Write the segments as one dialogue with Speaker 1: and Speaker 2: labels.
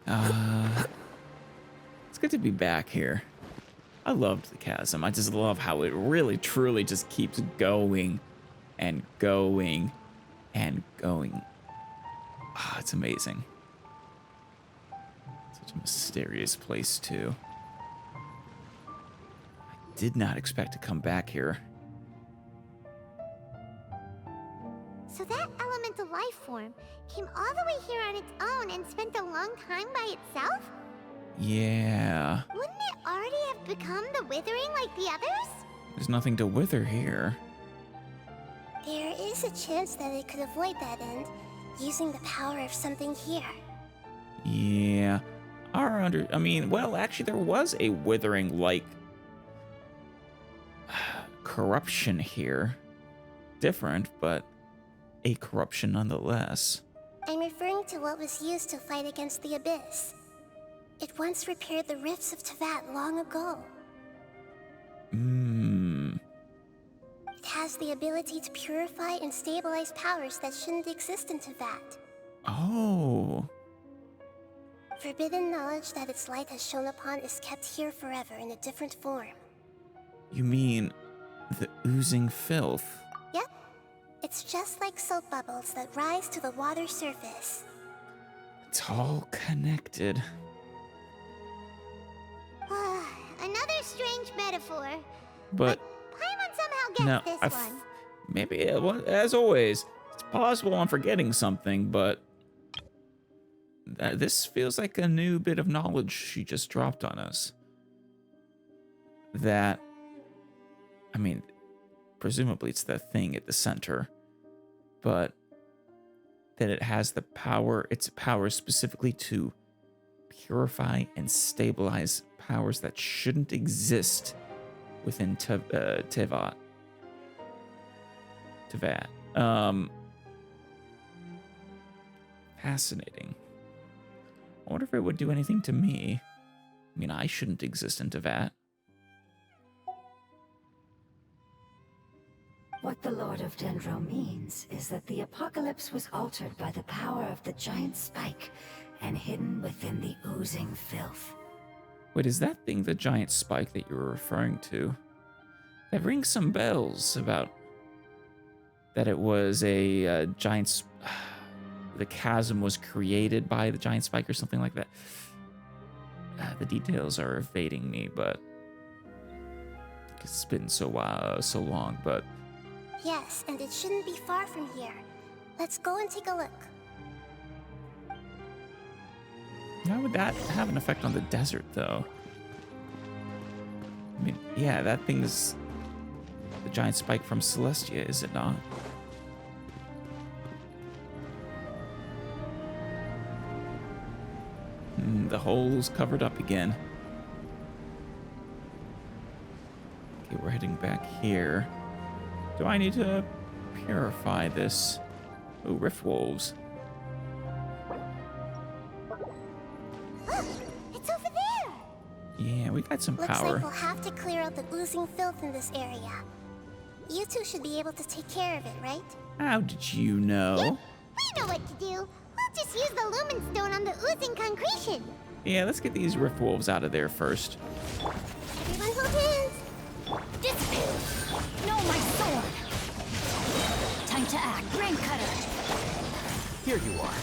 Speaker 1: It's good to be back here. I loved the Chasm. I just love how it really, truly just keeps going and going and going. Ah, it's amazing. Such a mysterious place, too. I did not expect to come back here.
Speaker 2: So that elemental life form came all the way here on its own and spent a long time by itself?
Speaker 1: Yeah.
Speaker 2: Wouldn't it already have become the withering like the others?
Speaker 1: There's nothing to wither here.
Speaker 2: There is a chance that it could avoid that end, using the power of something here.
Speaker 1: Yeah. Well, actually, there was a withering like corruption here. Different, but a corruption nonetheless.
Speaker 2: I'm referring to what was used to fight against the Abyss. It once repaired the rifts of Teyvat long ago. It has the ability to purify and stabilize powers that shouldn't exist in Teyvat.
Speaker 1: Oh.
Speaker 2: Forbidden knowledge that its light has shone upon is kept here forever in a different form.
Speaker 1: You mean the oozing filth?
Speaker 2: Yep. It's just like soap bubbles that rise to the water surface.
Speaker 1: It's all connected.
Speaker 2: Another strange metaphor.
Speaker 1: But
Speaker 2: Paimon somehow gets this one.
Speaker 1: Maybe, as always, it's possible I'm forgetting something, but this feels like a new bit of knowledge she just dropped on us. That, presumably it's the thing at the center, but that it has the power, its power specifically to purify and stabilize powers that shouldn't exist within Teyvat. Fascinating. I wonder if it would do anything to me. I shouldn't exist in Teyvat.
Speaker 3: What the Lord of Dendro means is that the apocalypse was altered by the power of the giant spike and hidden within the oozing filth.
Speaker 1: Wait, is that thing the giant spike that you were referring to? That rings some bells about that it was a giant... the chasm was created by the giant spike or something like that. The details are evading me, but it's been so long, but...
Speaker 2: Yes, and it shouldn't be far from here. Let's go and take a look.
Speaker 1: How would that have an effect on the desert, though? Yeah, that thing's the giant spike from Celestia, is it not? The hole's covered up again. Okay, we're heading back here. Do I need to purify this? Oh, rift wolves.
Speaker 2: It's over there!
Speaker 1: Yeah, we got some
Speaker 2: Looks
Speaker 1: power.
Speaker 2: like we'll have to clear out the oozing filth in this area. You two should be able to take care of it, right?
Speaker 1: How did you know?
Speaker 2: Yep, we know what to do. We'll just use the lumen stone on the oozing concretion.
Speaker 1: Yeah, let's get these rift wolves out of there first.
Speaker 2: Everyone hold hands.
Speaker 4: Disappear! No, my sword! Time to act, brain cutter!
Speaker 5: Here you are.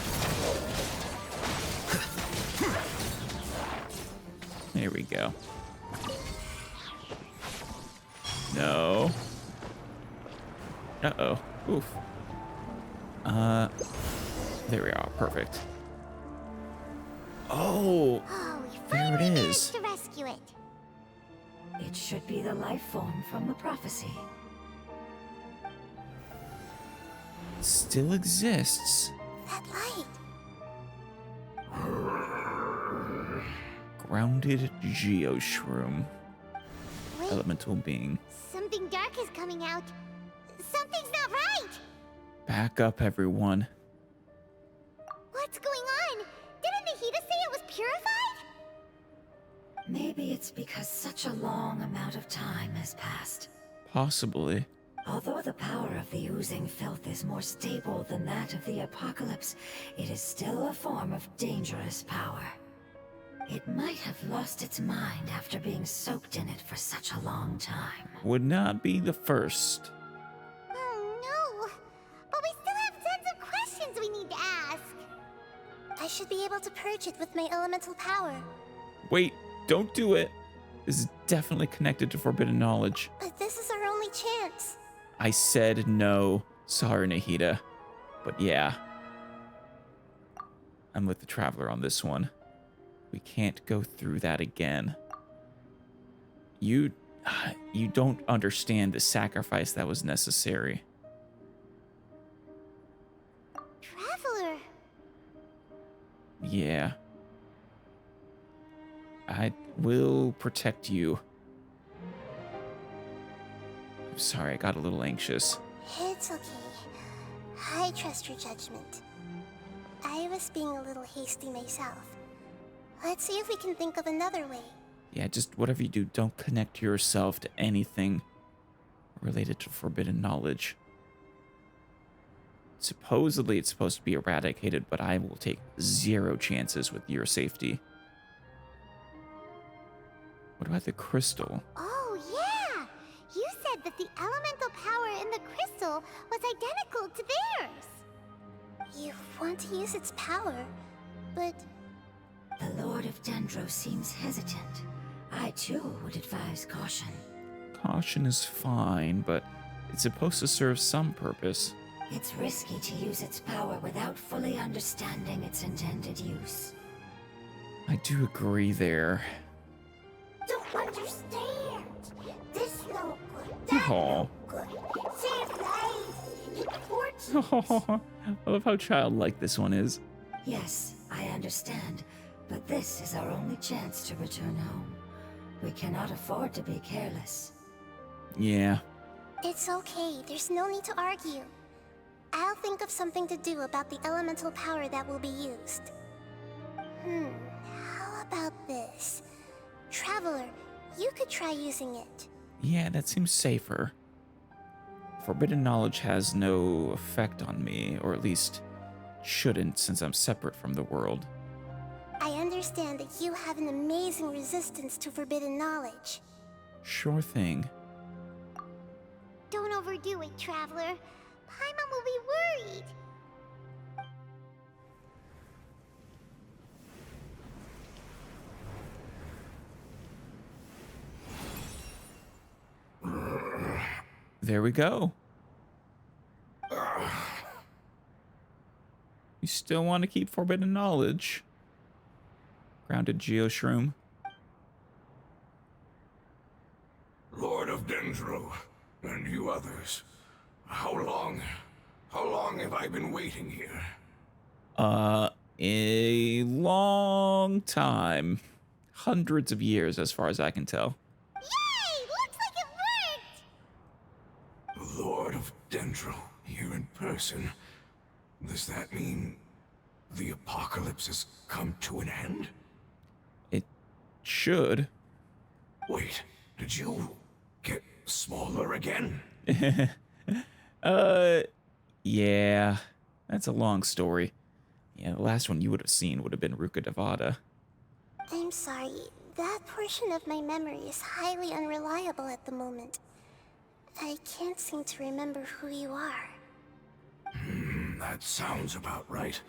Speaker 1: There we go. No. Uh-oh. Oof. There we are. Perfect. Oh,
Speaker 2: Oh, we
Speaker 1: there it
Speaker 2: finally
Speaker 1: is.
Speaker 2: managed to rescue it.
Speaker 3: It should be the life form from the prophecy.
Speaker 1: Still exists.
Speaker 2: That light.
Speaker 1: Grounded Geoshroom.
Speaker 2: Wait,
Speaker 1: Elemental being.
Speaker 2: something dark is coming out. Something's not right.
Speaker 1: Back up, everyone.
Speaker 2: What's going on? Didn't Nahida say it was purified?
Speaker 3: Maybe it's because such a long amount of time has passed.
Speaker 1: Possibly.
Speaker 3: Although the power of the oozing filth is more stable than that of the apocalypse, it is still a form of dangerous power. It might have lost its mind after being soaked in it for such a long time.
Speaker 1: Would not be the first.
Speaker 2: Oh no! But we still have tons of questions we need to ask. I should be able to purge it with my elemental power.
Speaker 1: Wait, don't do it. This is definitely connected to forbidden knowledge.
Speaker 2: But this is our only chance.
Speaker 1: I said no. Sorry, Nahida. But yeah. I'm with the Traveler on this one. We can't go through that again. You don't understand the sacrifice that was necessary.
Speaker 2: Traveler.
Speaker 1: Yeah. I will protect you. I'm sorry, I got a little anxious.
Speaker 2: It's okay. I trust your judgment. I was being a little hasty myself. Let's see if we can think of another way.
Speaker 1: Yeah, just whatever you do, don't connect yourself to anything related to forbidden knowledge. Supposedly it's supposed to be eradicated, but I will take 0 chances with your safety. What about the crystal?
Speaker 2: Oh, yeah! You said that the elemental power in the crystal was identical to theirs. You want to use its power, but...
Speaker 3: The Lord of Dendro seems hesitant. I too would advise caution.
Speaker 1: Caution is fine, but it's supposed to serve some purpose.
Speaker 3: It's risky to use its power without fully understanding its intended use.
Speaker 1: I do agree there.
Speaker 2: Don't understand. This no good. That
Speaker 1: Aw.
Speaker 2: no good. Save lives. Important.
Speaker 1: I love how childlike this one is.
Speaker 3: Yes, I understand, but this is our only chance to return home. We cannot afford to be careless.
Speaker 1: Yeah.
Speaker 2: It's okay. There's no need to argue. I'll think of something to do about the elemental power that will be used. How about this? Traveler, you could try using it.
Speaker 1: Yeah, that seems safer. Forbidden knowledge has no effect on me, or at least shouldn't, since I'm separate from the world.
Speaker 2: I understand that you have an amazing resistance to forbidden knowledge.
Speaker 1: Sure thing.
Speaker 2: Don't overdo it, Traveler. Paimon will be worried.
Speaker 1: There we go. You still want to keep forbidden knowledge? Grounded Geoshroom.
Speaker 6: Lord of Dendro, and you others, how long have I been waiting here?
Speaker 1: A long time. Hundreds of years, as far as I can tell.
Speaker 2: Yay! Looks like it worked!
Speaker 6: Lord of Dendro, here in person. Does that mean the apocalypse has come to an end?
Speaker 1: It should.
Speaker 6: Wait, did you get smaller again?
Speaker 1: Yeah. That's a long story. Yeah, the last one you would have seen would have been Ruka Devada.
Speaker 2: I'm sorry. That portion of my memory is highly unreliable at the moment. I can't seem to remember who you are.
Speaker 6: That sounds about right.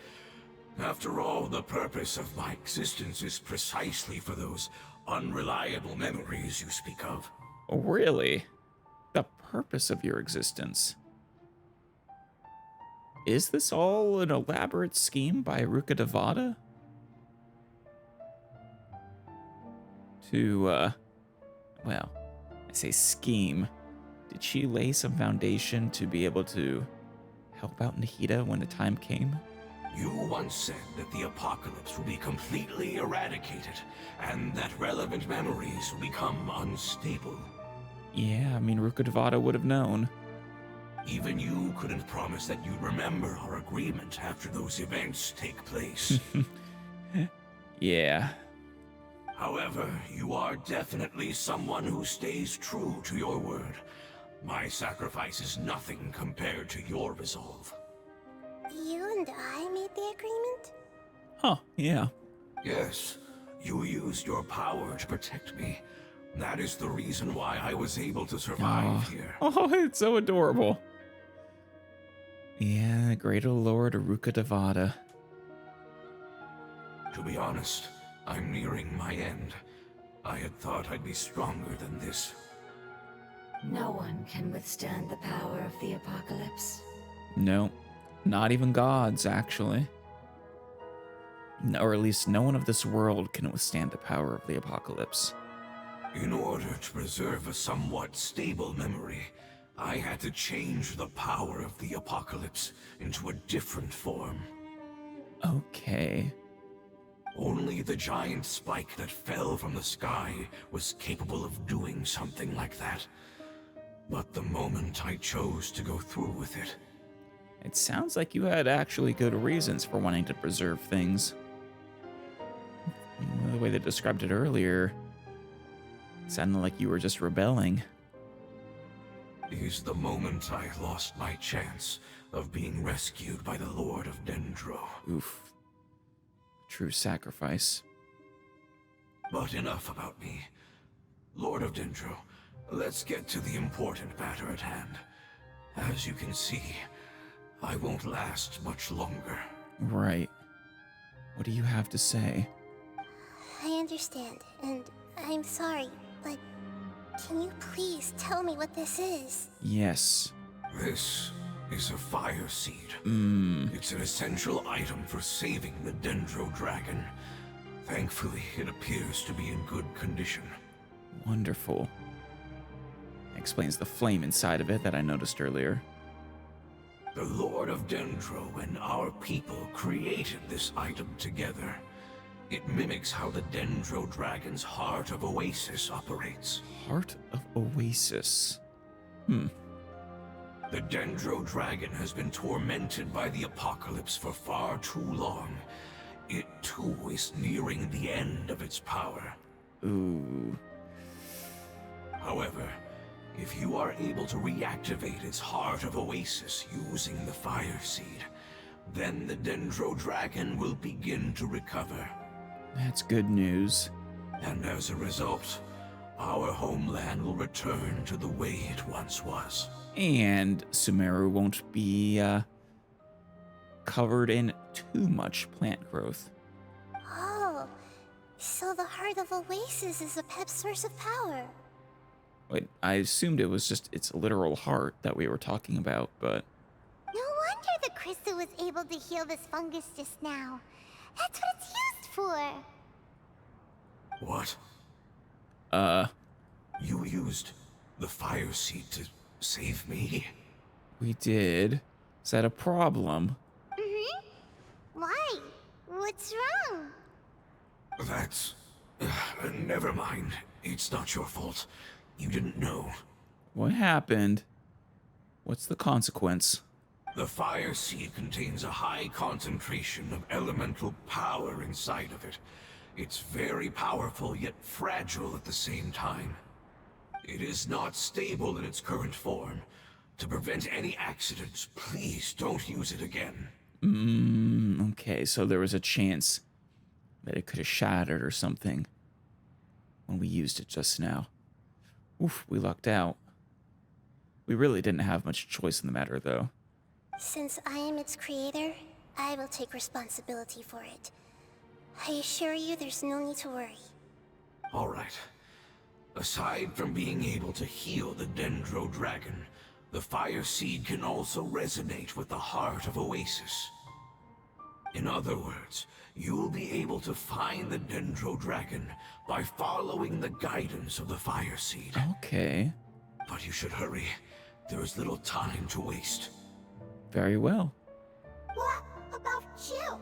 Speaker 6: After all, the purpose of my existence is precisely for those unreliable memories you speak of.
Speaker 1: Oh, really? The purpose of your existence? Is this all an elaborate scheme by Ruka Devada? Well, I say scheme. Did she lay some foundation to be able to help out Nahida when the time came?
Speaker 6: You once said that the apocalypse will be completely eradicated, and that relevant memories will become unstable.
Speaker 1: Yeah, I mean, Ruka Devada would have known.
Speaker 6: Even you couldn't promise that you'd remember our agreement after those events take place.
Speaker 1: Yeah.
Speaker 6: However, you are definitely someone who stays true to your word. My sacrifice is nothing compared to your resolve.
Speaker 2: You and I made the agreement?
Speaker 1: Huh, yeah.
Speaker 6: Yes, You used your power to protect me. That is the reason why I was able to survive here.
Speaker 1: Oh, it's so adorable. Yeah, great old Lord Aruka Devada.
Speaker 6: To be honest, I'm nearing my end. I had thought I'd be stronger than this.
Speaker 3: No one can withstand the power of the apocalypse.
Speaker 1: No, not even gods, actually. No, or at least no one of this world can withstand the power of the apocalypse.
Speaker 6: In order to preserve a somewhat stable memory, I had to change the power of the apocalypse into a different form.
Speaker 1: Okay.
Speaker 6: Only the giant spike that fell from the sky was capable of doing something like that. But the moment I chose to go through with it...
Speaker 1: It sounds like you had actually good reasons for wanting to preserve things. The way they described it earlier, it sounded like you were just rebelling.
Speaker 6: Is the moment I lost my chance of being rescued by the Lord of Dendro.
Speaker 1: Oof. True sacrifice.
Speaker 6: But enough about me. Lord of Dendro, let's get to the important matter at hand. As you can see, I won't last much longer.
Speaker 1: Right. What do you have to say?
Speaker 2: I understand, and I'm sorry, but can you please tell me what this is?
Speaker 1: Yes.
Speaker 6: This is a fire seed. It's an essential item for saving the Dendro dragon. Thankfully, it appears to be in good condition.
Speaker 1: Wonderful. Explains the flame inside of it that I noticed earlier.
Speaker 6: The Lord of Dendro and our people created this item together. It mimics how the Dendro dragon's Heart of Oasis operates.
Speaker 1: Heart of Oasis.
Speaker 6: The Dendro dragon has been tormented by the apocalypse for far too long. It too is nearing the end of its power.
Speaker 1: Ooh.
Speaker 6: However, if you are able to reactivate its Heart of Oasis using the Fire Seed, then the Dendro dragon will begin to recover.
Speaker 1: That's good news.
Speaker 6: And as a result, our homeland will return to the way it once was.
Speaker 1: And Sumeru won't be covered in too much plant growth.
Speaker 2: Oh, so the Heart of Oasis is Apep's source of power.
Speaker 1: Wait, I assumed it was just its literal heart that we were talking about, but...
Speaker 2: No wonder the crystal was able to heal this fungus just now. That's what it's used for.
Speaker 6: What? You used the Fire Seed to save me?
Speaker 1: We did. Is that a problem?
Speaker 2: Why? What's wrong?
Speaker 6: That's... never mind. It's not your fault. You didn't know.
Speaker 1: What happened? What's the consequence?
Speaker 6: The Fire Seed contains a high concentration of elemental power inside of it. It's very powerful, yet fragile at the same time. It is not stable in its current form. To prevent any accidents, please don't use it again.
Speaker 1: Okay, so there was a chance that it could have shattered or something when we used it just now. Oof, we lucked out. We really didn't have much choice in the matter, though.
Speaker 2: Since I am its creator, I will take responsibility for it. I assure you there's no need to worry.
Speaker 6: All right. Aside from being able to heal the Dendro dragon, the Fire Seed can also resonate with the Heart of Oasis. In other words, you'll be able to find the Dendro dragon by following the guidance of the Fire Seed.
Speaker 1: Okay.
Speaker 6: But you should hurry. There is little time to waste.
Speaker 1: Very well.
Speaker 2: What about you?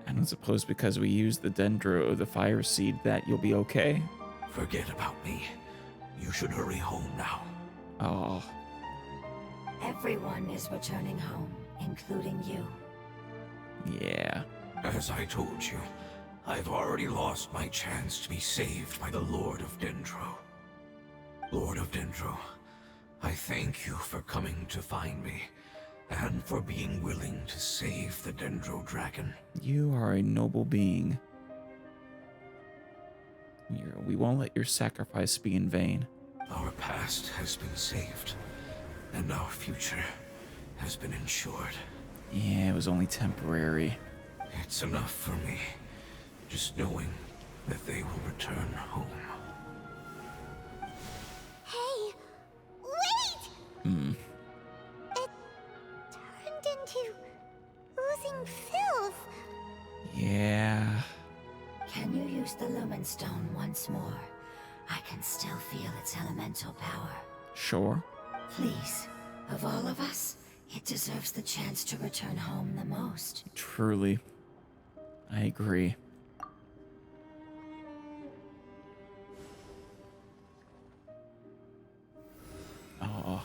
Speaker 1: I don't suppose because we used the Dendro, the Fire Seed, that you'll be okay?
Speaker 6: Forget about me. You should hurry home now.
Speaker 1: Oh.
Speaker 3: Everyone is returning home, including you.
Speaker 1: Yeah.
Speaker 6: As I told you, I've already lost my chance to be saved by the Lord of Dendro. Lord of Dendro, I thank you for coming to find me, and for being willing to save the Dendro dragon.
Speaker 1: You are a noble being. We won't let your sacrifice be in vain.
Speaker 6: Our past has been saved, and our future has been ensured.
Speaker 1: Yeah, it was only temporary.
Speaker 6: It's enough for me, just knowing that they will return home.
Speaker 2: Hey, wait! It turned into oozing filth.
Speaker 1: Yeah.
Speaker 3: Can you use the Lumen Stone once more? I can still feel its elemental power.
Speaker 1: Sure.
Speaker 3: Please, of all of us, it deserves the chance to return home the most.
Speaker 1: Truly. I agree. Oh.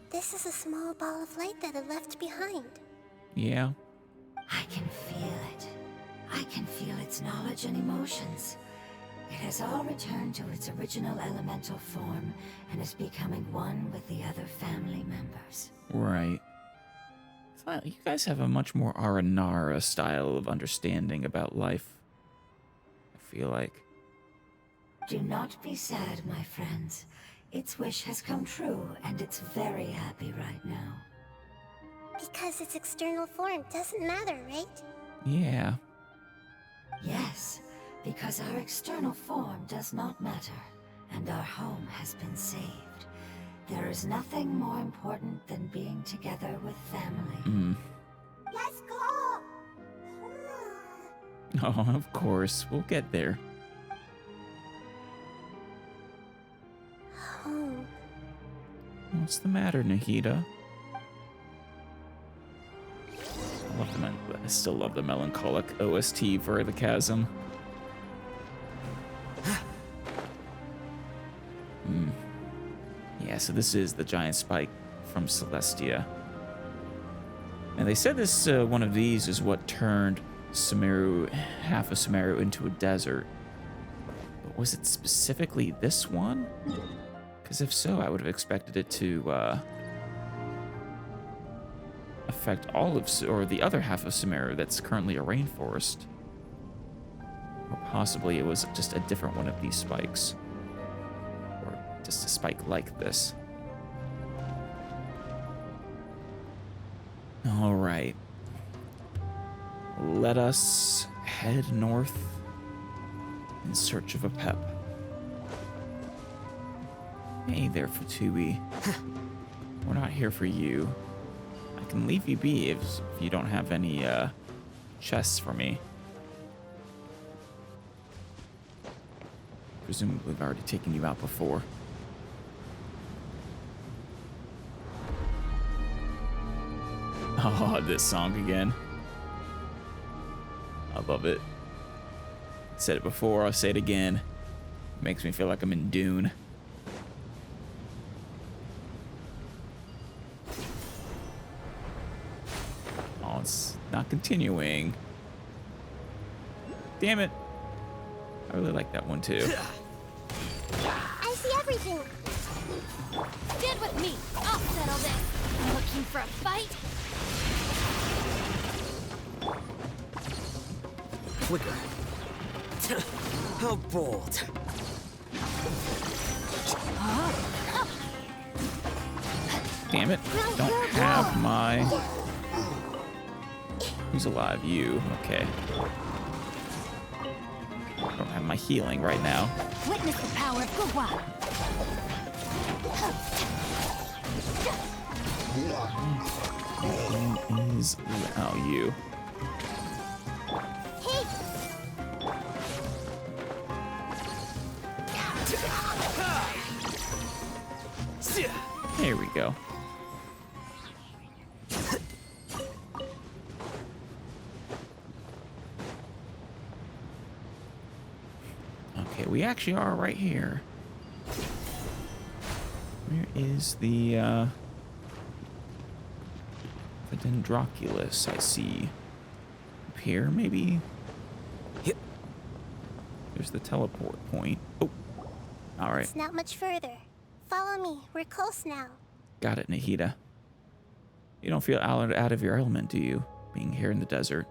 Speaker 2: This is a small ball of light that it left behind.
Speaker 1: Yeah.
Speaker 3: I can feel it. I can feel its knowledge and emotions. It has all returned to its original elemental form and is becoming one with the other family members.
Speaker 1: Right. You guys have a much more Aranara style of understanding about life. I feel like.
Speaker 3: Do not be sad, my friends. Its wish has come true, and it's very happy right now.
Speaker 2: Because its external form doesn't matter, right?
Speaker 1: Yeah.
Speaker 3: Yes, because our external form does not matter, and our home has been saved. There is nothing more important than being together with family.
Speaker 2: Let's go!
Speaker 1: Oh, of course. We'll get there.
Speaker 2: Home.
Speaker 1: What's the matter, Nahida? I still love the melancholic OST for the Chasm. Yeah, so this is the giant spike from Celestia. And they said this one of these is what turned Sumeru, half of Sumeru, into a desert. But was it specifically this one? Because if so, I would have expected it to affect all of, or the other half of Sumeru that's currently a rainforest. Or possibly it was just a different one of these spikes. Or just a spike like this. All right. Let us head north in search of Apep. Hey there, Fatui. We're not here for you. I can leave you be if you don't have any chests for me. Presumably I've already taken you out before. Oh, this song again. I love it. I said it before, I'll say it again. It makes me feel like I'm in Dune. Oh, it's not continuing. Damn it. I really like that one too.
Speaker 2: I see everything.
Speaker 4: Stand with me. I'll settle this. Looking for a fight?
Speaker 5: Flicker. How bold.
Speaker 1: Damn it. Don't have my... Who's alive? You. Okay. I don't have my healing right now.
Speaker 4: Witness the power of Gugwa.
Speaker 1: Who is... Oh, you. There we go. Okay, we actually are right here. Where is the Dendroculus? I see. Up here, maybe?
Speaker 5: Yep.
Speaker 1: There's the teleport point. Oh, all right.
Speaker 2: It's not much further. Follow me. We're close now.
Speaker 1: Got it, Nahida. You don't feel out of your element, do you? Being here in the desert.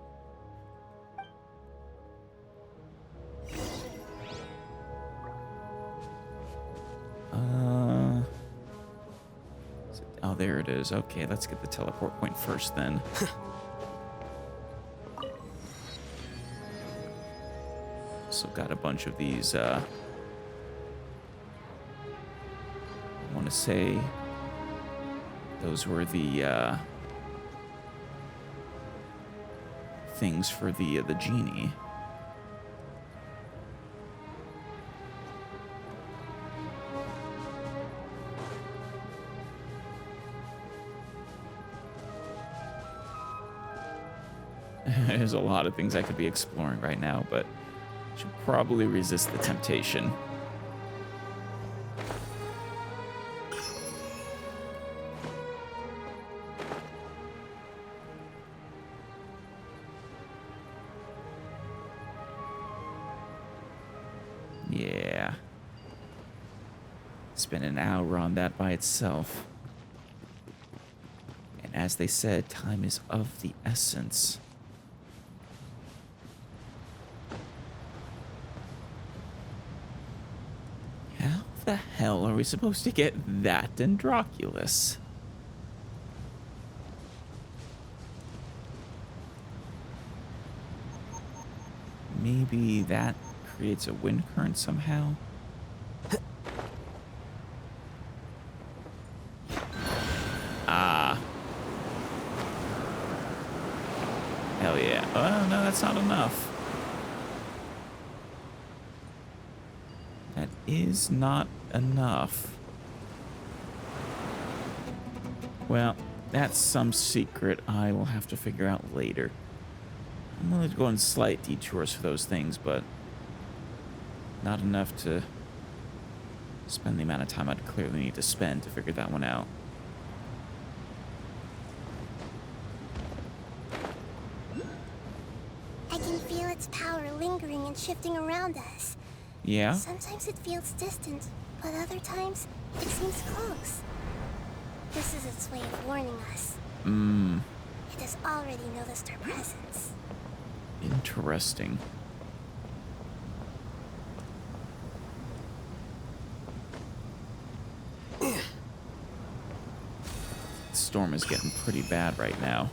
Speaker 1: Oh, there it is. Okay, let's get the teleport point first then. Also got a bunch of these, I want to say those were the, things for the genie. There's a lot of things I could be exploring right now, but should probably resist the temptation. Yeah. Spend an hour on that by itself. And as they said, time is of the essence. How the hell are we supposed to get that Dendroculus? Maybe that creates a wind current somehow? Ah. Hell yeah. Oh, no, that's not enough. That is not enough. Well, that's some secret I will have to figure out later. I'm willing to go on slight detours for those things, but not enough to spend the amount of time I'd clearly need to spend to figure that one out.
Speaker 2: I can feel its power lingering and shifting around us.
Speaker 1: Yeah?
Speaker 2: Sometimes it feels distant, but other times it seems close. This is its way of warning us. It has already noticed our presence.
Speaker 1: Interesting. Storm is getting pretty bad right now.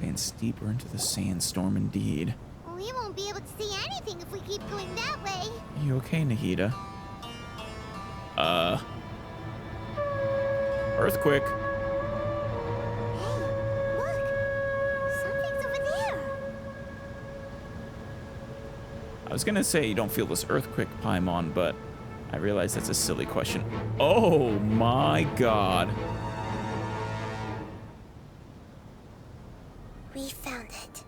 Speaker 1: And steeper into the sandstorm indeed.
Speaker 2: We won't be able to see anything if we keep going that way.
Speaker 1: You okay, Nahida? Earthquake.
Speaker 2: Hey, look! Something's over there!
Speaker 1: I was gonna say you don't feel this earthquake, Paimon, but I realize that's a silly question. Oh my god.
Speaker 2: We found it.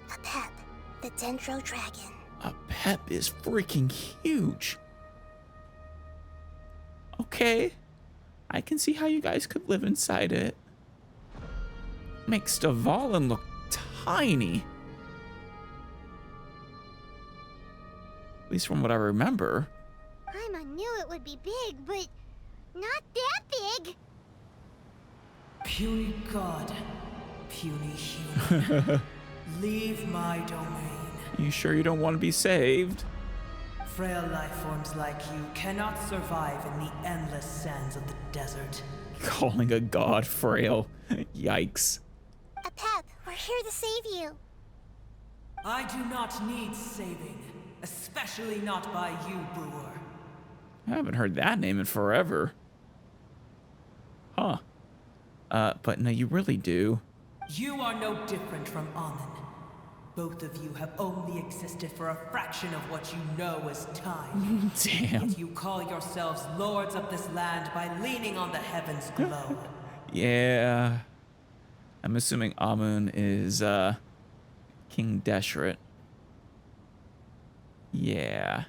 Speaker 2: Apep, the Dendro dragon.
Speaker 1: Apep is freaking huge. Okay. I can see how you guys could live inside it. Makes Dvalin look tiny. At least from what I remember.
Speaker 2: Paimon knew it would be big, but not that big.
Speaker 7: Puny god, puny human, leave my domain.
Speaker 1: You sure you don't want to be saved?
Speaker 7: Frail life forms like you cannot survive in the endless sands of the desert.
Speaker 1: Calling a god frail. Yikes.
Speaker 2: Apep, we're here to save you.
Speaker 7: I do not need saving, especially not by you, brewer.
Speaker 1: I haven't heard that name in forever. Huh. But no, you really do.
Speaker 7: You are no different from Amun. Both of you have only existed for a fraction of what you know as time.
Speaker 1: Damn.
Speaker 7: Yet you call yourselves lords of this land by leaning on the heavens' glow.
Speaker 1: Yeah. I'm assuming Amun is, King Deshret. Yeah.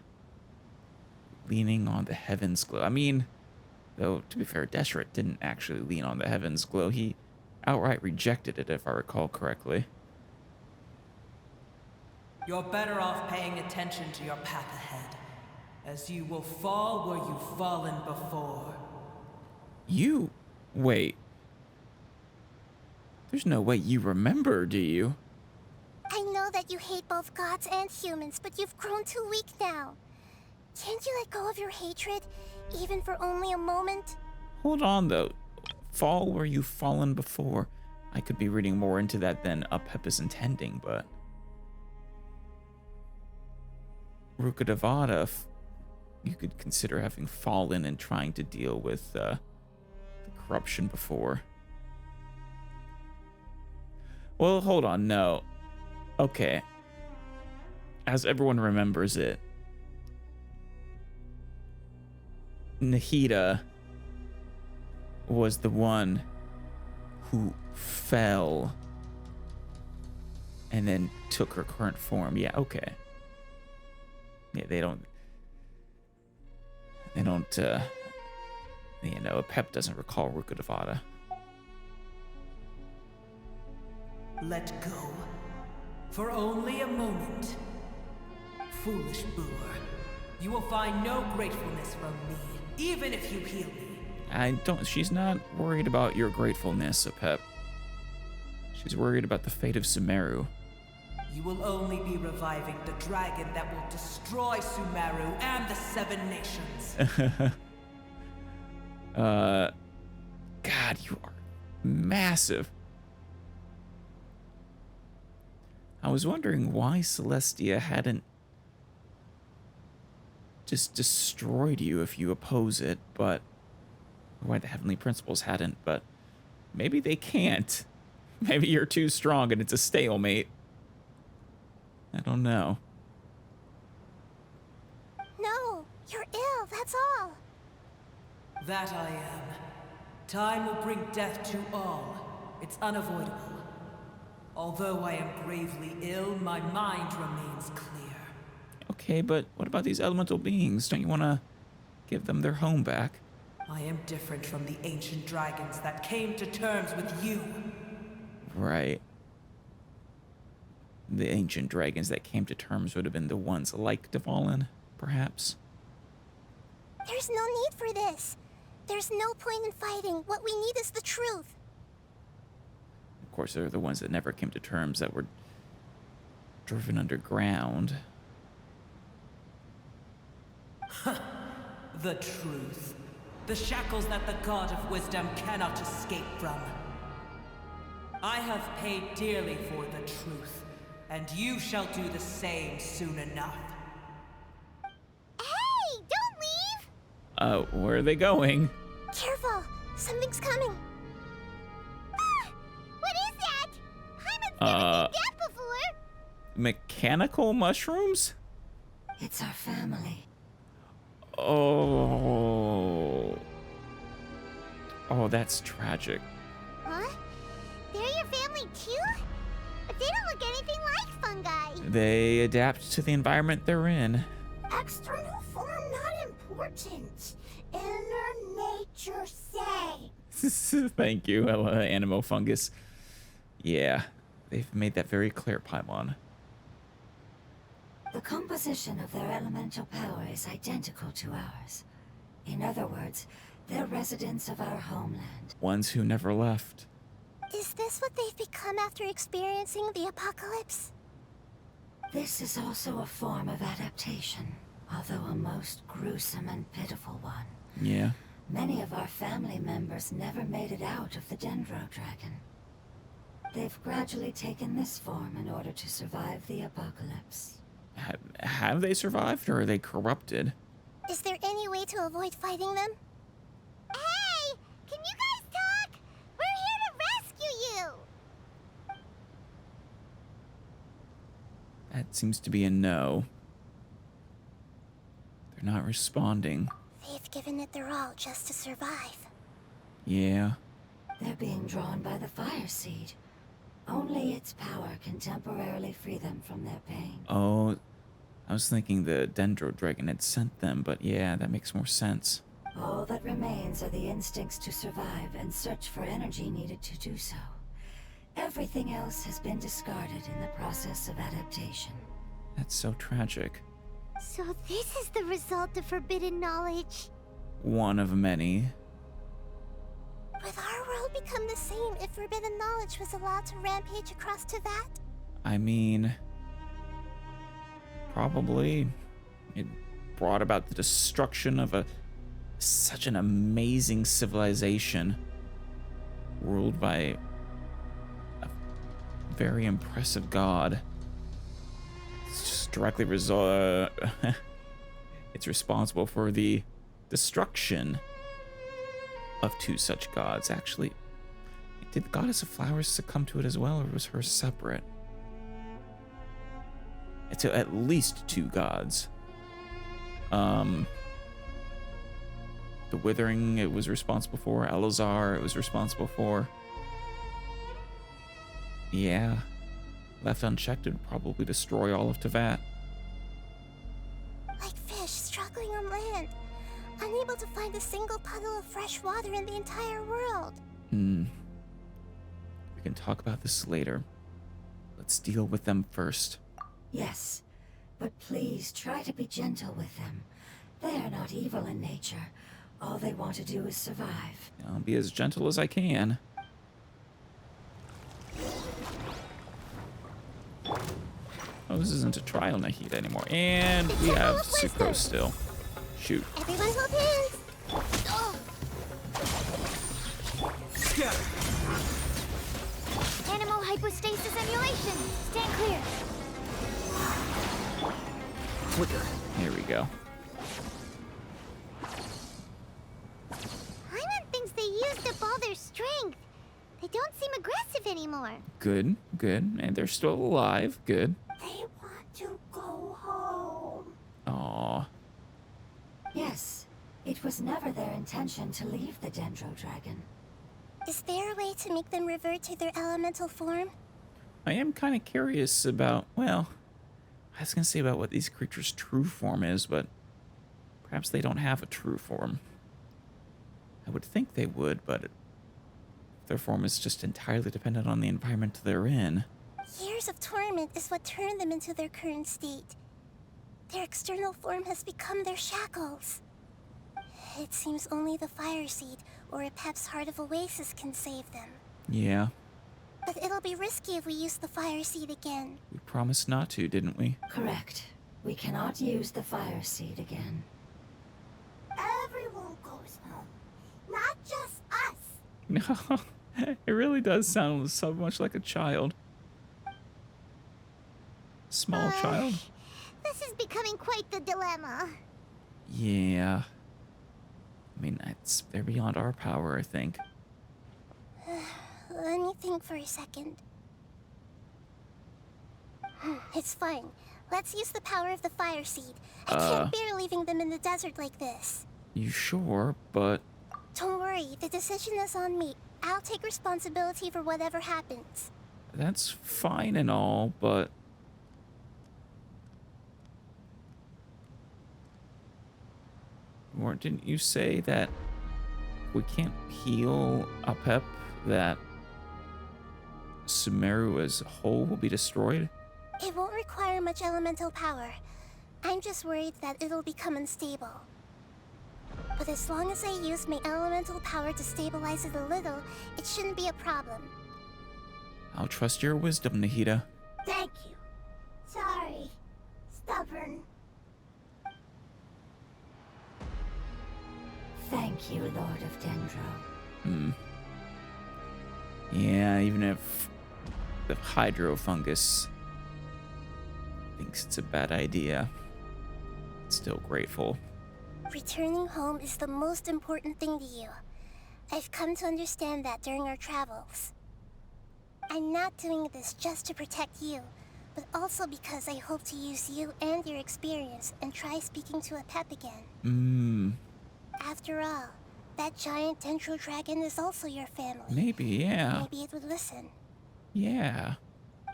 Speaker 1: Leaning on the heavens' glow. I mean, though, to be fair, Deshret didn't actually lean on the heavens' glow. He outright rejected it, if I recall correctly.
Speaker 7: You're better off paying attention to your path ahead, as you will fall where you've fallen before.
Speaker 1: You... Wait. There's no way you remember, do you?
Speaker 2: I know that you hate both gods and humans, but you've grown too weak now. Can't you let go of your hatred, even for only a moment?
Speaker 1: Hold on, though. Fall where you've fallen before. I could be reading more into that than Apep is intending, but... Rukkhadevata, you could consider having fallen and trying to deal with the corruption before. Well, hold on, no. Okay. As everyone remembers it, Nahida was the one who fell and then took her current form. Yeah, okay. Yeah, they don't, you know, Apep doesn't recall Rukkhadevata.
Speaker 7: Let go. For only a moment. Foolish boor. You will find no gratefulness from me, even if you heal me.
Speaker 1: She's not worried about your gratefulness, Apep. She's worried about the fate of Sumeru.
Speaker 7: You will only be reviving the dragon that will destroy Sumeru and the 7 nations.
Speaker 1: God, you are massive. I was wondering why Celestia hadn't just destroyed you if you oppose it, but why the Heavenly Principles hadn't, but maybe they can't. Maybe you're too strong and it's a stalemate. I don't know.
Speaker 2: No, you're ill, that's all.
Speaker 7: That I am. Time will bring death to all. It's unavoidable. Although I am gravely ill, my mind remains clear.
Speaker 1: Okay, but what about these elemental beings? Don't you want to give them their home back?
Speaker 7: I am different from the ancient dragons that came to terms with you.
Speaker 1: Right. The ancient dragons that came to terms would have been the ones like Dvalin, perhaps?
Speaker 2: There's no need for this. There's no point in fighting. What we need is the truth.
Speaker 1: Of course, they're the ones that never came to terms, that were driven underground.
Speaker 7: The truth. The shackles that the God of Wisdom cannot escape from. I have paid dearly for the truth, and you shall do the same soon enough.
Speaker 2: Hey, don't leave!
Speaker 1: Where are they going?
Speaker 2: Careful, something's coming. Ah, what is that? Paimon's never seen that before.
Speaker 1: Mechanical mushrooms?
Speaker 3: It's our family.
Speaker 1: Oh. Oh, that's tragic.
Speaker 2: Huh? They're your family too? But they don't look anything like fungi.
Speaker 1: They adapt to the environment they're in.
Speaker 2: External form not important. Inner nature say.
Speaker 1: Thank you, Animo Fungus. Yeah, they've made that very clear, Paimon.
Speaker 3: The composition of their elemental power is identical to ours. In other words, they're residents of our homeland.
Speaker 1: Ones who never left.
Speaker 2: Is this what they've become after experiencing the apocalypse?
Speaker 3: This is also a form of adaptation, although a most gruesome and pitiful one.
Speaker 1: Yeah.
Speaker 3: Many of our family members never made it out of the Dendro dragon. They've gradually taken this form in order to survive the apocalypse.
Speaker 1: Have they survived, or are they corrupted?
Speaker 2: Is there any way to avoid fighting them? Hey! Can you guys talk? We're here to rescue you!
Speaker 1: That seems to be a no. They're not responding.
Speaker 2: They've given it their all just to survive.
Speaker 1: Yeah.
Speaker 3: They're being drawn by the fire seed. Only its power can temporarily free them from their pain.
Speaker 1: Oh, I was thinking the Dendro dragon had sent them, but yeah, that makes more sense.
Speaker 3: All that remains are the instincts to survive and search for energy needed to do so. Everything else has been discarded in the process of adaptation.
Speaker 1: That's so tragic.
Speaker 2: So this is the result of forbidden knowledge.
Speaker 1: One of many.
Speaker 2: Would our world become the same if forbidden knowledge was allowed to rampage across Teyvat?
Speaker 1: I mean, probably. It brought about the destruction of such an amazing civilization ruled by a very impressive god. It's just directly it's responsible for the destruction of two such gods. Actually, did the goddess of flowers succumb to it as well, or was hers separate? It's at least two gods. The Withering it was responsible for. Elazar it was responsible for. Yeah. Left unchecked, it would probably destroy all of Teyvat.
Speaker 2: Like fish struggling on land, unable to find a single puddle of fresh water in the entire world.
Speaker 1: We can talk about this later. Let's deal with them first.
Speaker 3: Yes, but please try to be gentle with them. They are not evil in nature. All they want to do is survive.
Speaker 1: I'll be as gentle as I can. Oh, this isn't a trial Nahida anymore. And we have Sucrose still. Shoot.
Speaker 2: Everyone hold hands. Oh.
Speaker 5: Scatter!
Speaker 4: Animal hypostasis emulation. Stand clear.
Speaker 5: Flicker.
Speaker 1: Here we go.
Speaker 2: Paimon thinks they used up all their strength. They don't seem aggressive anymore.
Speaker 1: Good, good. And they're still alive. Good.
Speaker 2: They want to go home.
Speaker 1: Aw.
Speaker 3: Yes, it was never their intention to leave the Dendro dragon.
Speaker 2: Is there a way to make them revert to their elemental form?
Speaker 1: I am kind of curious about, well, I was going to say about what these creatures' true form is, but perhaps they don't have a true form. I would think they would, but their form is just entirely dependent on the environment they're in.
Speaker 2: Years of torment is what turned them into their current state. Their external form has become their shackles. It seems only the Fire Seed or Apep's Heart of Oasis can save them.
Speaker 1: Yeah.
Speaker 2: But it'll be risky if we use the Fire Seed again.
Speaker 1: We promised not to, didn't we?
Speaker 3: Correct. We cannot use the Fire Seed again.
Speaker 2: Everyone goes home, not just us.
Speaker 1: No, it really does sound so much like a child. Small child.
Speaker 2: This is becoming quite the dilemma.
Speaker 1: Yeah. I mean, they're beyond our power, I think.
Speaker 2: Let me think for a second. It's fine. Let's use the power of the Fire Seed. I can't bear leaving them in the desert like this.
Speaker 1: You sure? But
Speaker 2: Don't worry, the decision is on me. I'll take responsibility for whatever happens.
Speaker 1: that's fine and all, but didn't you say that we can't heal Apep, that Sumeru as a whole will be destroyed?
Speaker 2: It won't require much elemental power. I'm just worried that it'll become unstable. But as long as I use my elemental power to stabilize it a little, it shouldn't be a problem.
Speaker 1: I'll trust your wisdom, Nahida.
Speaker 2: Thank you. Sorry. Stubborn.
Speaker 3: Thank you, Lord of Dendro.
Speaker 1: Yeah, even if the hydro fungus thinks it's a bad idea, it's still grateful.
Speaker 2: Returning home is the most important thing to you. I've come to understand that during our travels. I'm not doing this just to protect you, but also because I hope to use you and your experience and try speaking to Apep again. After all, that giant Dendro dragon is also your family.
Speaker 1: Maybe, yeah.
Speaker 2: Maybe it would listen.
Speaker 1: Yeah.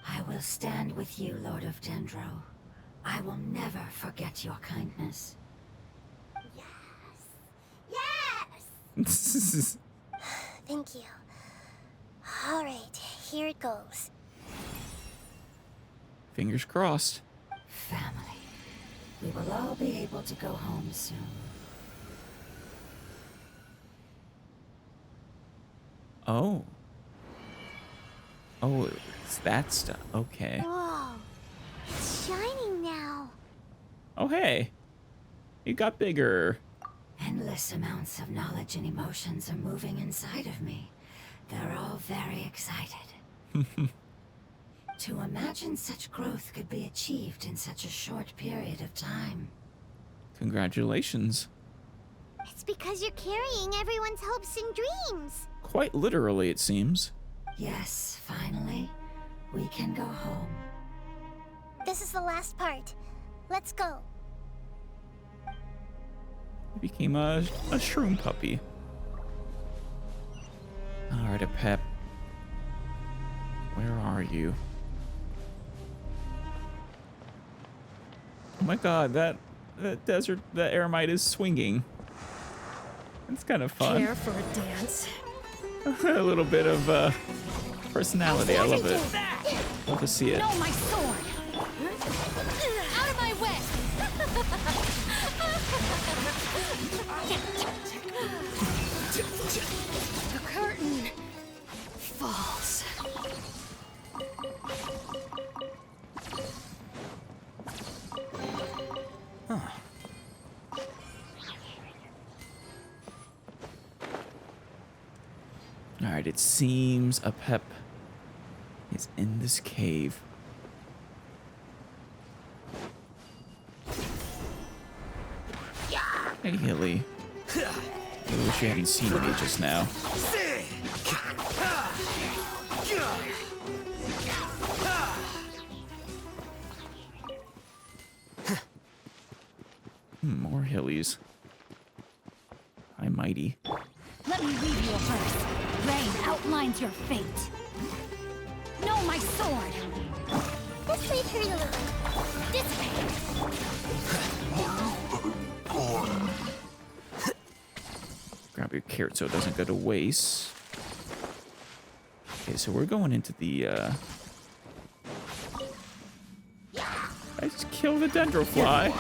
Speaker 3: I will stand with you, Lord of Dendro. I will never forget your kindness.
Speaker 2: Yes! Thank you. Alright, here it goes.
Speaker 1: Fingers crossed.
Speaker 3: Family. We will all be able to go home soon.
Speaker 1: Oh. Oh, it's that stuff. Okay.
Speaker 2: Whoa. It's shining now.
Speaker 1: Oh, hey. You got bigger.
Speaker 3: Endless amounts of knowledge and emotions are moving inside of me. They're all very excited. To imagine such growth could be achieved in such a short period of time.
Speaker 1: Congratulations.
Speaker 2: It's because you're carrying everyone's hopes and dreams.
Speaker 1: Quite literally, it seems.
Speaker 3: Yes, finally, we can go home.
Speaker 2: This is the last part. Let's go.
Speaker 1: He became a shroom puppy. Alright, Apep. Where are you? Oh my god, that desert, that eremite is swinging. It's kind of fun.
Speaker 4: Care for a dance?
Speaker 1: A little bit of personality. I love it. Love to see it.
Speaker 4: No, my sword! Out of my way! The curtain falls.
Speaker 1: Alright, it seems Apep is in this cave. Hey, Hilly. I wish you hadn't seen me just now. More Hillies. Hi, Mighty.
Speaker 4: Let me read you a verse. Rain outlines your fate. No, my sword!
Speaker 2: This may hurt a little.
Speaker 4: This way!
Speaker 1: Grab your carrot so it doesn't go to waste. Okay, so we're going into the, I just killed the Dendro fly.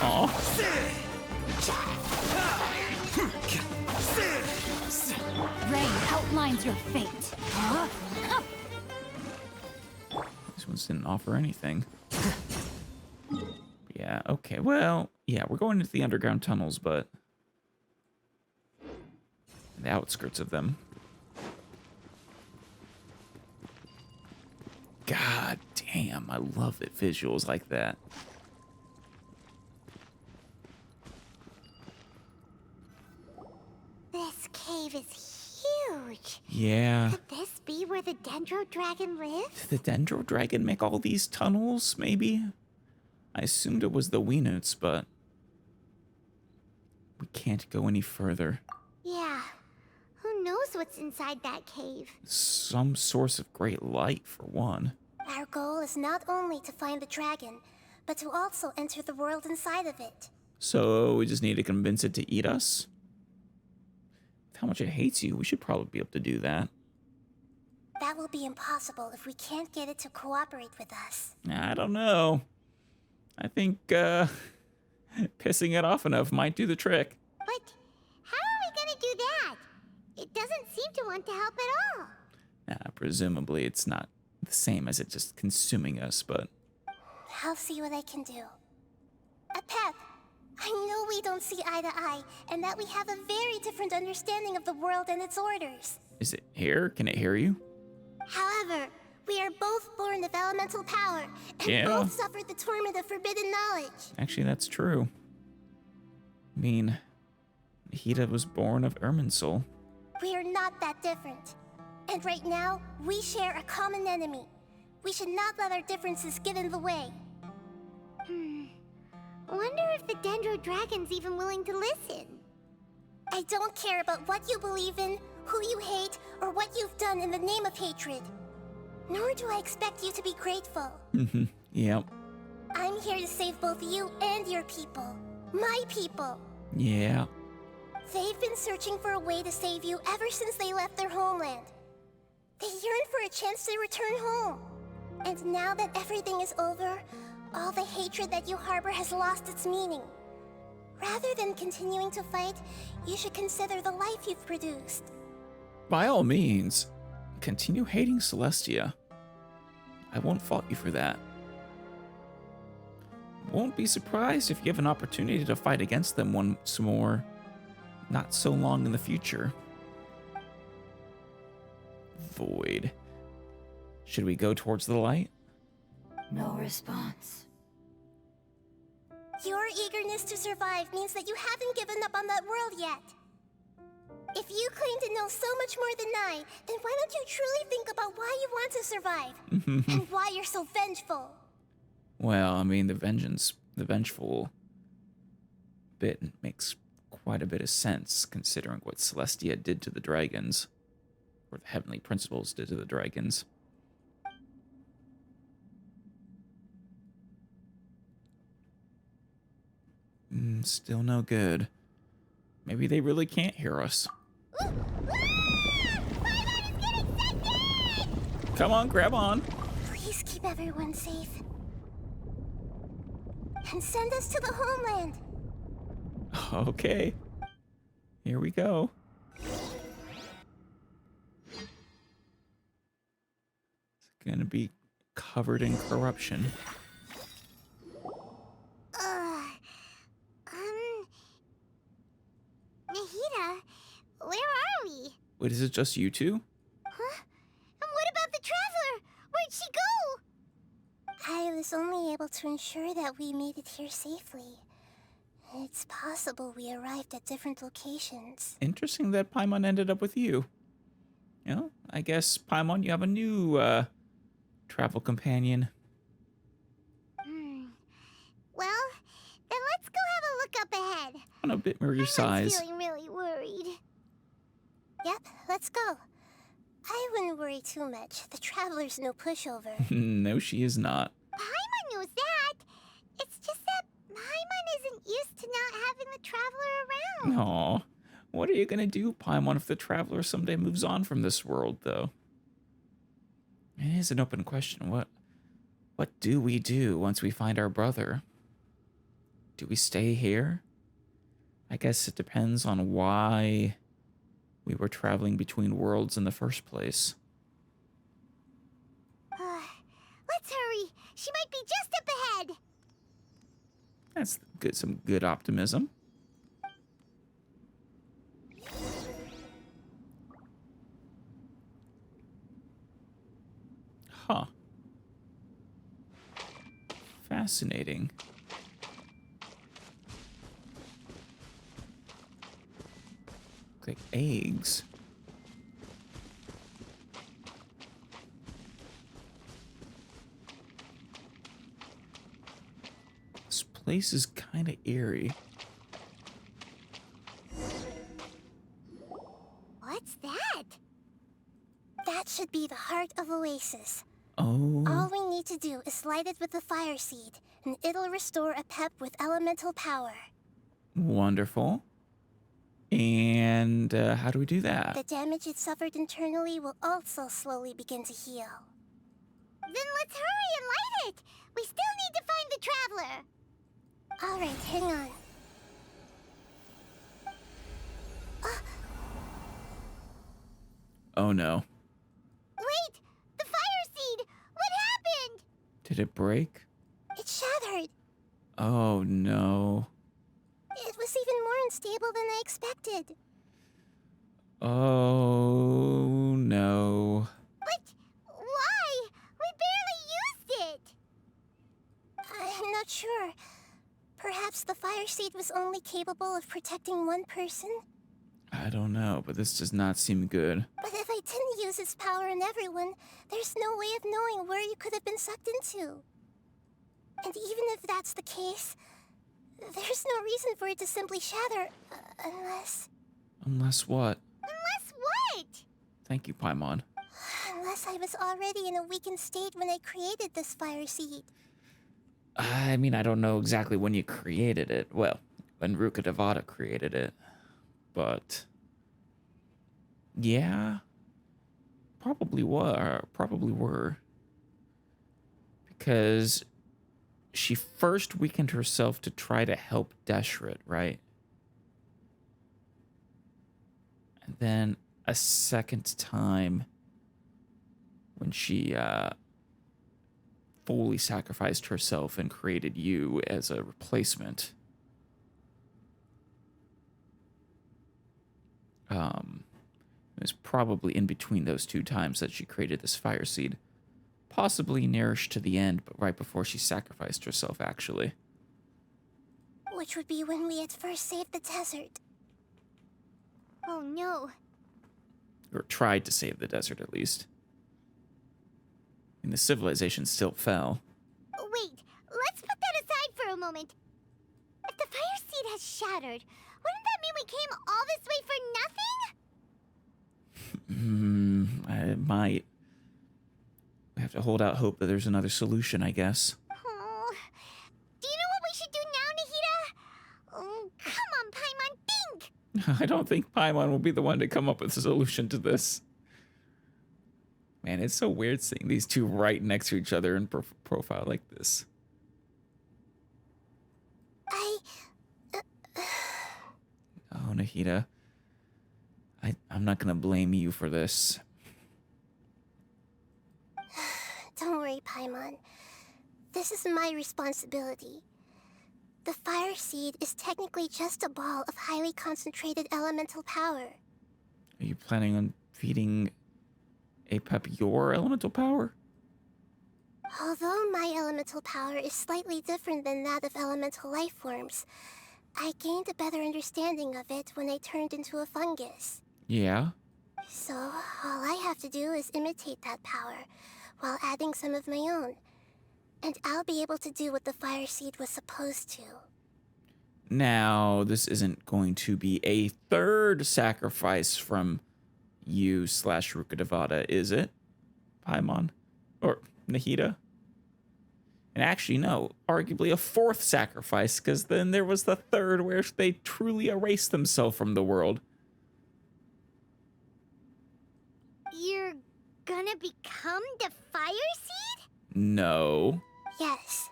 Speaker 1: Aw.
Speaker 4: Rain outlines your fate. Huh?
Speaker 1: These ones didn't offer anything. Yeah, okay, well, yeah, we're going into the underground tunnels, but the outskirts of them. God damn, I love it. Visuals like that.
Speaker 2: This cave is huge.
Speaker 1: Yeah.
Speaker 2: Could this be where the Dendro dragon lives?
Speaker 1: Did the Dendro dragon make all these tunnels, maybe? I assumed it was the Weenoots, but we can't go any further.
Speaker 2: Yeah. Who knows what's inside that cave?
Speaker 1: Some source of great light, for one.
Speaker 2: Our goal is not only to find the dragon, but to also enter the world inside of it.
Speaker 1: So we just need to convince it to eat us? With how much it hates you, we should probably be able to do that.
Speaker 2: That will be impossible if we can't get it to cooperate with us.
Speaker 1: I don't know. I think, pissing it off enough might do the trick.
Speaker 2: But how are we gonna do that? It doesn't seem to want to help at all.
Speaker 1: Presumably it's not the same as it just consuming us, but...
Speaker 2: I'll see what I can do. Apep, I know we don't see eye to eye, and that we have a very different understanding of the world and its orders.
Speaker 1: Is it here? Can it hear you?
Speaker 2: However, we are both born of elemental power, and both suffered the torment of forbidden knowledge.
Speaker 1: Actually, that's true. I mean, Hida was born of Irminsul.
Speaker 2: We are not that different. And right now, we share a common enemy. We should not let our differences get in the way. Wonder if the Dendro Dragon's even willing to listen. I don't care about what you believe in, who you hate, or what you've done in the name of hatred. Nor do I expect you to be grateful.
Speaker 1: Yep.
Speaker 2: I'm here to save both you and your people. My people.
Speaker 1: Yeah.
Speaker 2: They've been searching for a way to save you ever since they left their homeland. They yearn for a chance to return home. And now that everything is over, all the hatred that you harbor has lost its meaning. Rather than continuing to fight, you should consider the life you've produced.
Speaker 1: By all means, continue hating Celestia. I won't fault you for that. Won't be surprised if you have an opportunity to fight against them once more, not so long in the future. Void. Should we go towards the light?
Speaker 3: No response.
Speaker 2: Your eagerness to survive means that you haven't given up on that world yet. If you claim to know so much more than I, then why don't you truly think about why you want to survive? And why you're so vengeful?
Speaker 1: Well, I mean, the vengeful bit makes quite a bit of sense, considering what Celestia did to the dragons, or the Heavenly Principles did to the dragons. Still no good. Maybe they really can't hear us. Come on, grab on.
Speaker 2: Please keep everyone safe. And send us to the homeland.
Speaker 1: Okay. Here we go. It's gonna be covered in corruption.
Speaker 2: Nahida, where are we?
Speaker 1: Wait, is it just you two?
Speaker 2: Huh? And what about the traveler? Where'd she go? I was only able to ensure that we made it here safely. It's possible we arrived at different locations.
Speaker 1: Interesting that Paimon ended up with you. You know, I guess, Paimon, you have a new, travel companion.
Speaker 2: Well, then let's go have a look up ahead.
Speaker 1: On a bit more your size.
Speaker 2: I'm feeling really worried. Yep, let's go. I wouldn't worry too much. The traveler's no pushover.
Speaker 1: No, she is not.
Speaker 2: Paimon knows that. It's just that Paimon isn't used to not having the traveler around.
Speaker 1: Aw. What are you gonna do, Paimon, if the traveler someday moves on from this world, though? It is an open question. What do we do once we find our brother? Do we stay here? I guess it depends on why we were traveling between worlds in the first place.
Speaker 2: Let's hurry. She might be just up ahead.
Speaker 1: That's good. Some good optimism. Huh. Fascinating. Like eggs. This place is kind of eerie.
Speaker 2: What's that? That should be the heart of Oasis.
Speaker 1: Oh.
Speaker 2: All we need to do is light it with the fire seed, and it'll restore Apep with elemental power.
Speaker 1: Wonderful. And how do we do that?
Speaker 2: The damage it suffered internally will also slowly begin to heal. Then let's hurry and light it! We still need to find the traveler! Alright, hang on.
Speaker 1: Oh no.
Speaker 2: Wait! The fire seed! What happened?
Speaker 1: Did it break?
Speaker 2: It shattered.
Speaker 1: Oh no.
Speaker 2: It was even more unstable than I expected.
Speaker 1: Oh no.
Speaker 2: But why? We barely used it! I'm not sure. Perhaps the fire seed was only capable of protecting one person?
Speaker 1: I don't know, but this does not seem good.
Speaker 2: But if I didn't use its power on everyone, there's no way of knowing where you could have been sucked into. And even if that's the case, there's no reason for it to simply shatter, unless...
Speaker 1: Unless what?
Speaker 2: Unless what?
Speaker 1: Thank you, Paimon.
Speaker 2: Unless I was already in a weakened state when I created this fire seed.
Speaker 1: I mean, I don't know exactly when you created it. Well, when Ruka Devata created it. but yeah, probably were. Because she first weakened herself to try to help Deshret, right? And then a second time when she fully sacrificed herself and created you as a replacement. It was probably in between those two times that she created this fire seed. Possibly nearish to the end, but right before she sacrificed herself, actually.
Speaker 2: Which would be when we had first saved the desert. Oh no.
Speaker 1: Or tried to save the desert, at least. And the civilization still fell.
Speaker 2: Wait, let's put that aside for a moment. If the fire seed has shattered, wouldn't that mean we came all this way for nothing?
Speaker 1: It might. We have to hold out hope that there's another solution, I guess.
Speaker 2: Oh. Do you know what we should do now, Nahida? Oh, come on, Paimon, think!
Speaker 1: I don't think Paimon will be the one to come up with a solution to this. Man, it's so weird seeing these two right next to each other in profile like this. Oh, Nahida. I'm not gonna blame you for this.
Speaker 2: Don't worry, Paimon. This is my responsibility. The fire seed is technically just a ball of highly concentrated elemental power.
Speaker 1: Are you planning on feeding Apep your elemental power?
Speaker 2: Although my elemental power is slightly different than that of elemental life forms, I gained a better understanding of it when I turned into a fungus.
Speaker 1: Yeah?
Speaker 2: So, all I have to do is imitate that power, while adding some of my own. And I'll be able to do what the fire seed was supposed to.
Speaker 1: Now, this isn't going to be a third sacrifice from you / Rukkhadevata, is it? Paimon? Or Nahida? And actually, no, arguably a fourth sacrifice, because then there was the third where they truly erased themselves from the world.
Speaker 2: You're gonna become the fire seed?
Speaker 1: No.
Speaker 2: Yes.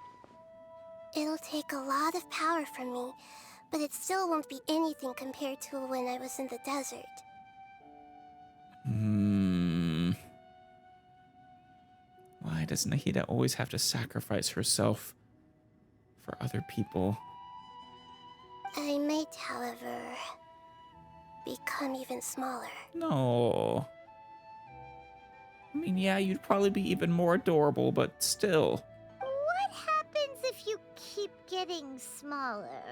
Speaker 2: It'll take a lot of power from me, but it still won't be anything compared to when I was in the desert.
Speaker 1: Why does Nahida always have to sacrifice herself for other people?
Speaker 2: I might, however, become even smaller.
Speaker 1: No. I mean, yeah, you'd probably be even more adorable, but still.
Speaker 2: What happens if you keep getting smaller?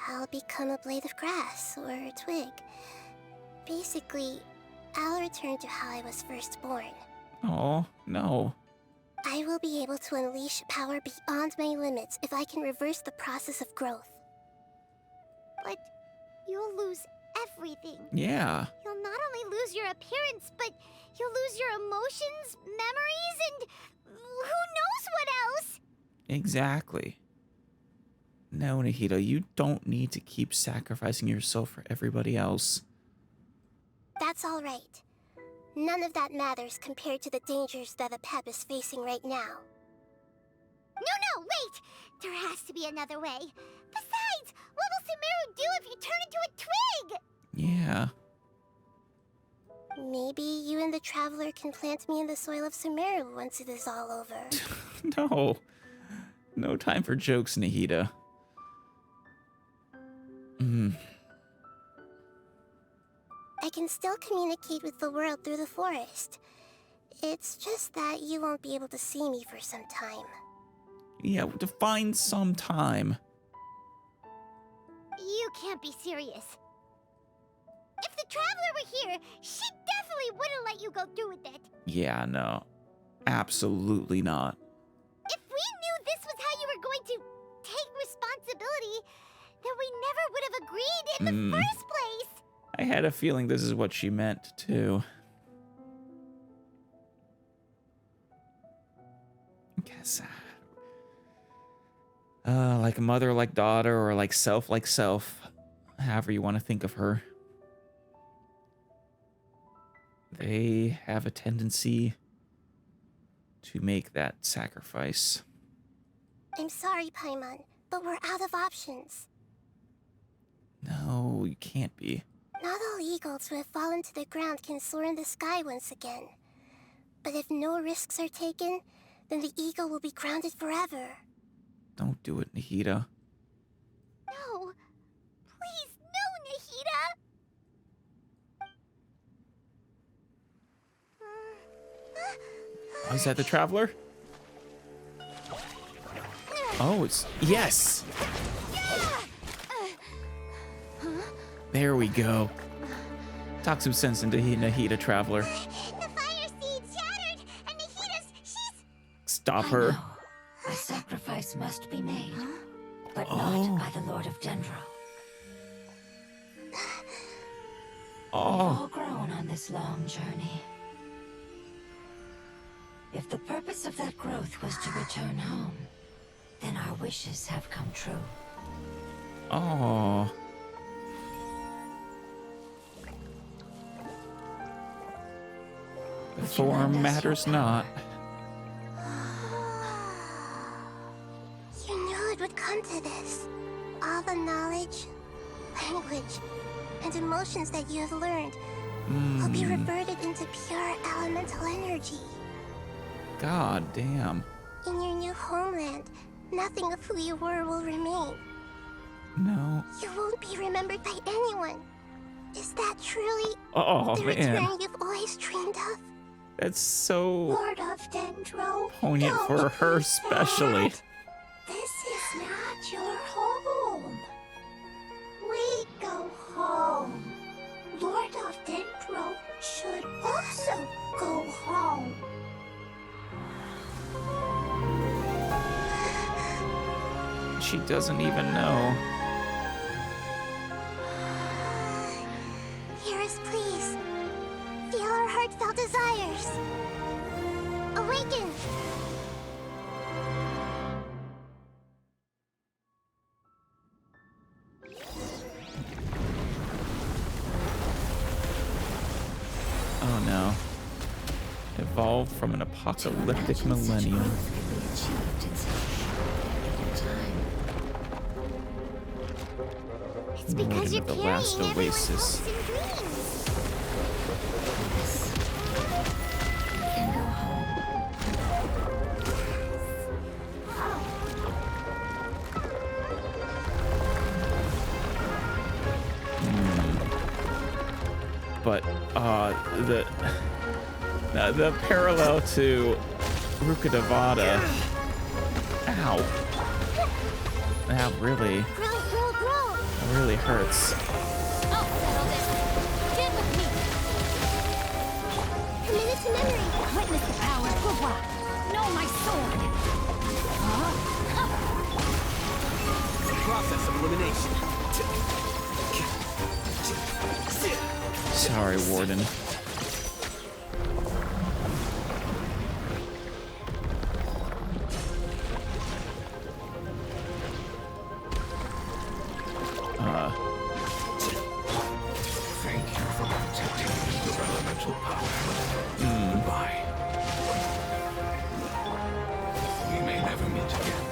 Speaker 2: I'll become a blade of grass or a twig. Basically, I'll return to how I was first born.
Speaker 1: Oh, no.
Speaker 2: I will be able to unleash power beyond my limits if I can reverse the process of growth. But you'll lose everything.
Speaker 1: Yeah.
Speaker 2: You'll not only lose your appearance, but you'll lose your emotions, memories, and who knows what else?
Speaker 1: Exactly. No, Nahida, you don't need to keep sacrificing yourself for everybody else.
Speaker 2: That's all right. None of that matters compared to the dangers that Apep is facing right now. No, wait! There has to be another way. Besides, what will Sumeru do if you turn into a twig?
Speaker 1: Yeah.
Speaker 2: Maybe you and the Traveler can plant me in the soil of Sumeru once it is all over.
Speaker 1: No. No time for jokes, Nahida.
Speaker 2: I can still communicate with the world through the forest. It's just that you won't be able to see me for some time.
Speaker 1: Yeah, to find some time.
Speaker 2: You can't be serious. If the Traveler were here, she definitely wouldn't let you go through with it.
Speaker 1: Yeah, no. Absolutely not.
Speaker 2: If we knew this was how you were going to take responsibility, then we never would have agreed in the first place.
Speaker 1: I had a feeling this is what she meant, too. I guess. Like mother, like daughter, or like self, like self. however you want to think of her, they have a tendency to make that sacrifice.
Speaker 2: I'm sorry, Paimon, but we're out of options.
Speaker 1: No, you can't be.
Speaker 2: Not all eagles who have fallen to the ground can soar in the sky once again. But if no risks are taken, then the eagle will be grounded forever.
Speaker 1: Don't do it, Nahida.
Speaker 2: No! Please, no, Nahida!
Speaker 1: Oh, is that the Traveler? Oh, it's... Yes! There we go. Talk some sense into Nahida, Traveler.
Speaker 2: The fire seed shattered, and she's...
Speaker 1: Stop
Speaker 3: I
Speaker 1: her.
Speaker 3: know. A sacrifice must be made, but not by the Lord of Dendro. We've all grown on this long journey. If the purpose of that growth was to return home, then our wishes have come true.
Speaker 1: Oh. The form matters not.
Speaker 2: You knew it would come to this. All the knowledge, language, and emotions that you have learned will be reverted into pure elemental energy.
Speaker 1: God damn.
Speaker 2: In your new homeland, nothing of who you were will remain.
Speaker 1: No.
Speaker 2: You won't be remembered by anyone. Is that truly
Speaker 1: Oh,
Speaker 2: the
Speaker 1: man.
Speaker 2: return you've always dreamed of?
Speaker 1: That's so
Speaker 2: Lord of Dendro,
Speaker 1: poignant
Speaker 2: don't
Speaker 1: for her
Speaker 2: be
Speaker 1: especially.
Speaker 2: sad. This is not your home. We go home. Lord of Dendro should also go home.
Speaker 1: She doesn't even know.
Speaker 2: Hear us, please. Feel our heartfelt desires. Awaken!
Speaker 1: Oh no. Evolved from an apocalyptic millennium.
Speaker 3: Growth can be achieved in such a short time.
Speaker 2: It's because
Speaker 1: Moving
Speaker 2: you're
Speaker 1: to the
Speaker 2: carrying
Speaker 1: last
Speaker 2: everyone's
Speaker 1: oasis.
Speaker 2: hopes and dreams.
Speaker 3: Yes. We can go home.
Speaker 1: But the parallel to Rukkhadevata. Ow. That really
Speaker 2: Grow.
Speaker 1: really hurts.
Speaker 4: I'll settle this. Stand with me.
Speaker 2: Committed to memory.
Speaker 4: Witness the power of Gugwa. Know my sword.
Speaker 5: Process of elimination.
Speaker 1: Sorry, Warden.
Speaker 6: Thank you for protecting your elemental power. Goodbye. We may never meet again.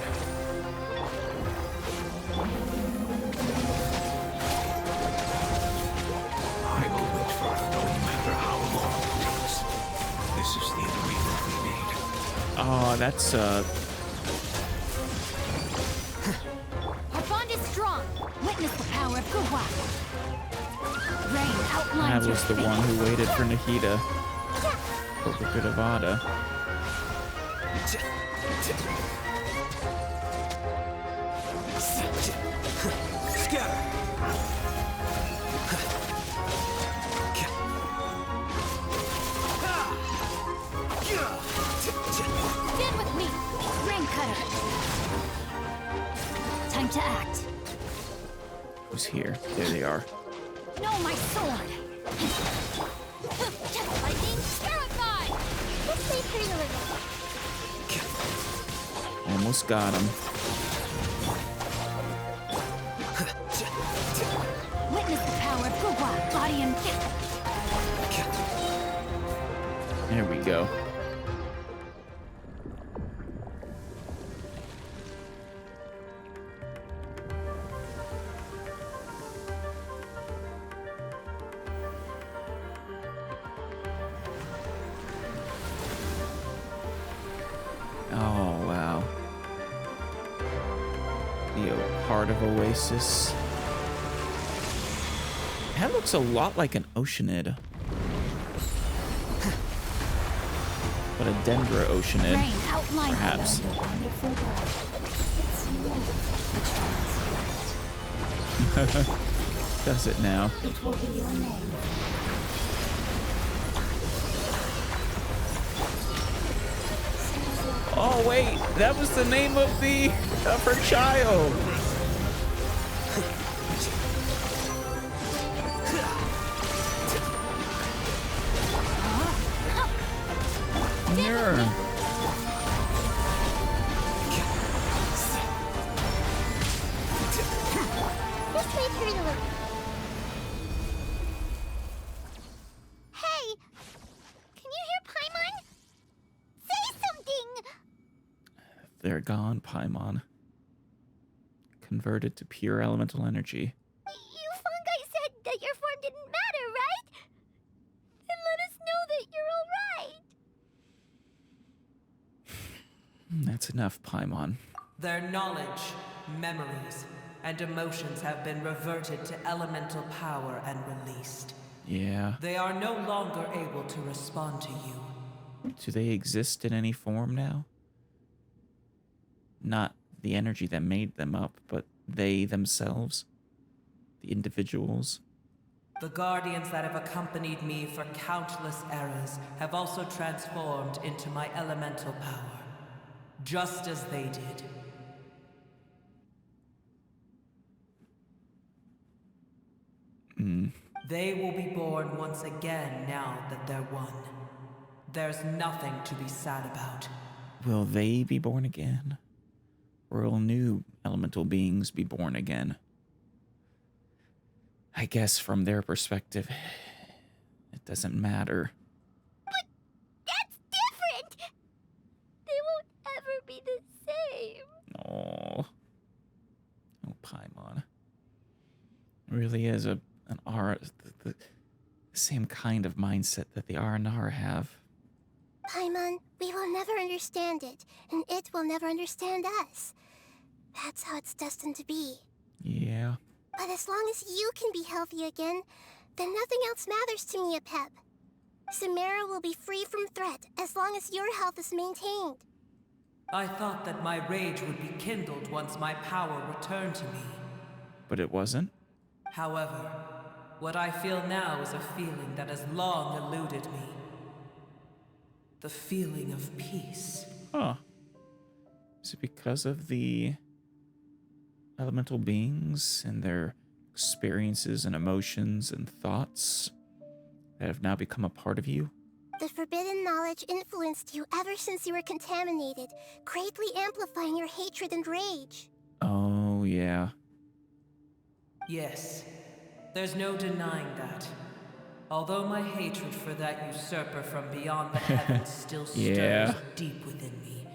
Speaker 6: I will wait for it no matter how long it takes. This is the agreement we made.
Speaker 1: Oh, that's
Speaker 4: Our bond is strong. Witness the power of Gugwa. Rain
Speaker 1: that
Speaker 4: outlines your
Speaker 1: was the
Speaker 4: fate.
Speaker 1: one who waited for Nahida. For Rukkhadevata.
Speaker 5: Scatter.
Speaker 4: Stand with me. Rain cutter. Time to act.
Speaker 1: Who's here? There they are.
Speaker 4: Know my sword. Lightning terrified.
Speaker 2: Let's play pretty a little.
Speaker 1: Almost got him. go. Oh, wow. The heart of Oasis. That looks a lot like an Oceanid. But a Dendro Oceanid,
Speaker 4: Rain outlines
Speaker 1: perhaps. Does it now?
Speaker 3: It will be your name.
Speaker 1: Oh wait, that was the name of her child. Mirror.
Speaker 2: This way, Turtle. Hey! Can you hear Paimon? Say something!
Speaker 1: They're gone, Paimon. Converted to pure elemental energy.
Speaker 2: You fungi said that your form didn't matter, right? Then let us know that you're alright.
Speaker 1: That's enough, Paimon.
Speaker 7: Their knowledge, memories, and emotions have been reverted to elemental power and released.
Speaker 1: Yeah.
Speaker 7: They are no longer able to respond to you.
Speaker 1: Do they exist in any form now? Not the energy that made them up, but they themselves? The individuals?
Speaker 7: The guardians that have accompanied me for countless eras have also transformed into my elemental power, just as they did. They will be born once again now that they're one. There's nothing to be sad about.
Speaker 1: Will they be born again? Or will new elemental beings be born again? I guess from their perspective, it doesn't matter.
Speaker 2: But that's different! They won't ever be the same.
Speaker 1: Oh, Paimon. It really is an R, the same kind of mindset that the Aranara have.
Speaker 2: Paimon, we will never understand it, and it will never understand us. That's how it's destined to be.
Speaker 1: Yeah.
Speaker 2: But as long as you can be healthy again, then nothing else matters to me, Apep. Samara will be free from threat as long as your health is maintained.
Speaker 7: I thought that my rage would be kindled once my power returned to me.
Speaker 1: But it wasn't?
Speaker 7: However, what I feel now is a feeling that has long eluded me. The feeling of peace.
Speaker 1: Huh. Is it because of the elemental beings and their experiences and emotions and thoughts that have now become a part of you?
Speaker 2: The forbidden knowledge influenced you ever since you were contaminated, greatly amplifying your hatred and rage.
Speaker 1: Oh, yeah.
Speaker 7: Yes, there's no denying that. Although my hatred for that usurper from beyond the heavens still stirs
Speaker 1: Yeah.
Speaker 7: deep within me,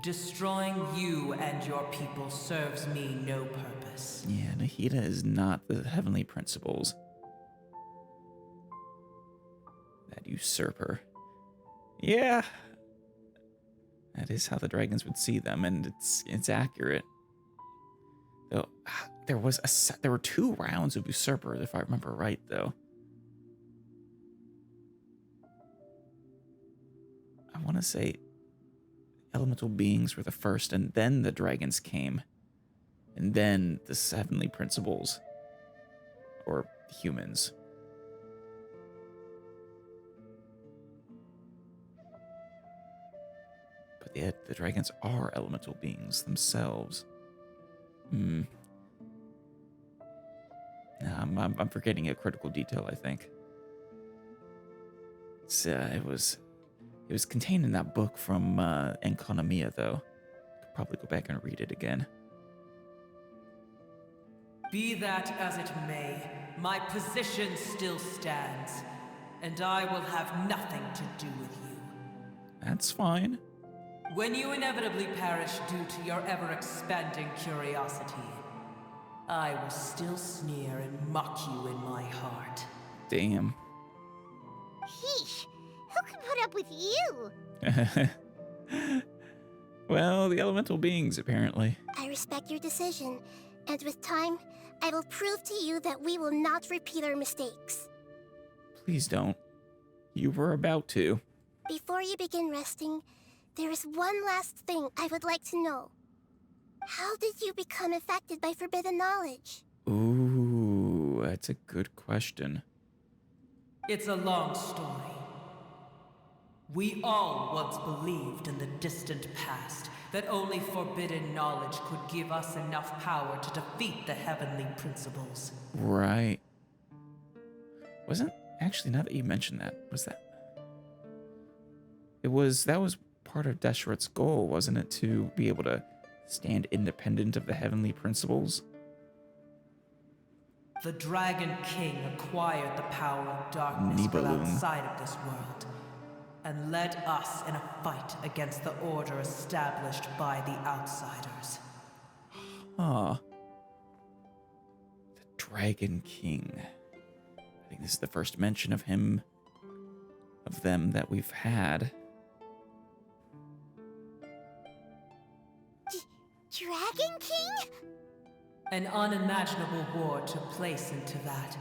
Speaker 7: destroying you and your people serves me no purpose.
Speaker 1: Yeah, Nahida is not the heavenly principles. That usurper. Yeah. That is how the dragons would see them, and it's accurate. Though there were 2 rounds of usurper, if I remember right, though. I want to say elemental beings were the first, and then the dragons came, and then the heavenly principles, or humans. But yet the dragons are elemental beings themselves. Nah, I'm forgetting a critical detail, I think. It was contained in that book from Enconomia, though. Could probably go back and read it again.
Speaker 7: Be that as it may, my position still stands. and I will have nothing to do with you.
Speaker 1: That's fine.
Speaker 7: When you inevitably perish due to your ever-expanding curiosity, I will still sneer and mock you in my heart.
Speaker 1: Damn.
Speaker 2: Heesh, who can put up with you?
Speaker 1: Well, the elemental beings, apparently.
Speaker 2: I respect your decision, and with time, I will prove to you that we will not repeat our mistakes.
Speaker 1: Please don't. You were about to.
Speaker 2: Before you begin resting, there is one last thing I would like to know. How did you become affected by forbidden knowledge?
Speaker 1: Ooh, that's a good question.
Speaker 7: It's a long story. We all once believed in the distant past that only forbidden knowledge could give us enough power to defeat the heavenly principles.
Speaker 1: Right. Wasn't, actually, now that you mentioned that, that was part of Desheret's goal, wasn't it, to be able to stand independent of the heavenly principles?
Speaker 7: The Dragon King acquired the power of darkness from outside of this world, and led us in a fight against the order established by the outsiders.
Speaker 1: Huh. The Dragon King. I think this is the first mention of him, of them that we've had.
Speaker 2: Dragon King?
Speaker 7: An unimaginable war took place in Teyvat,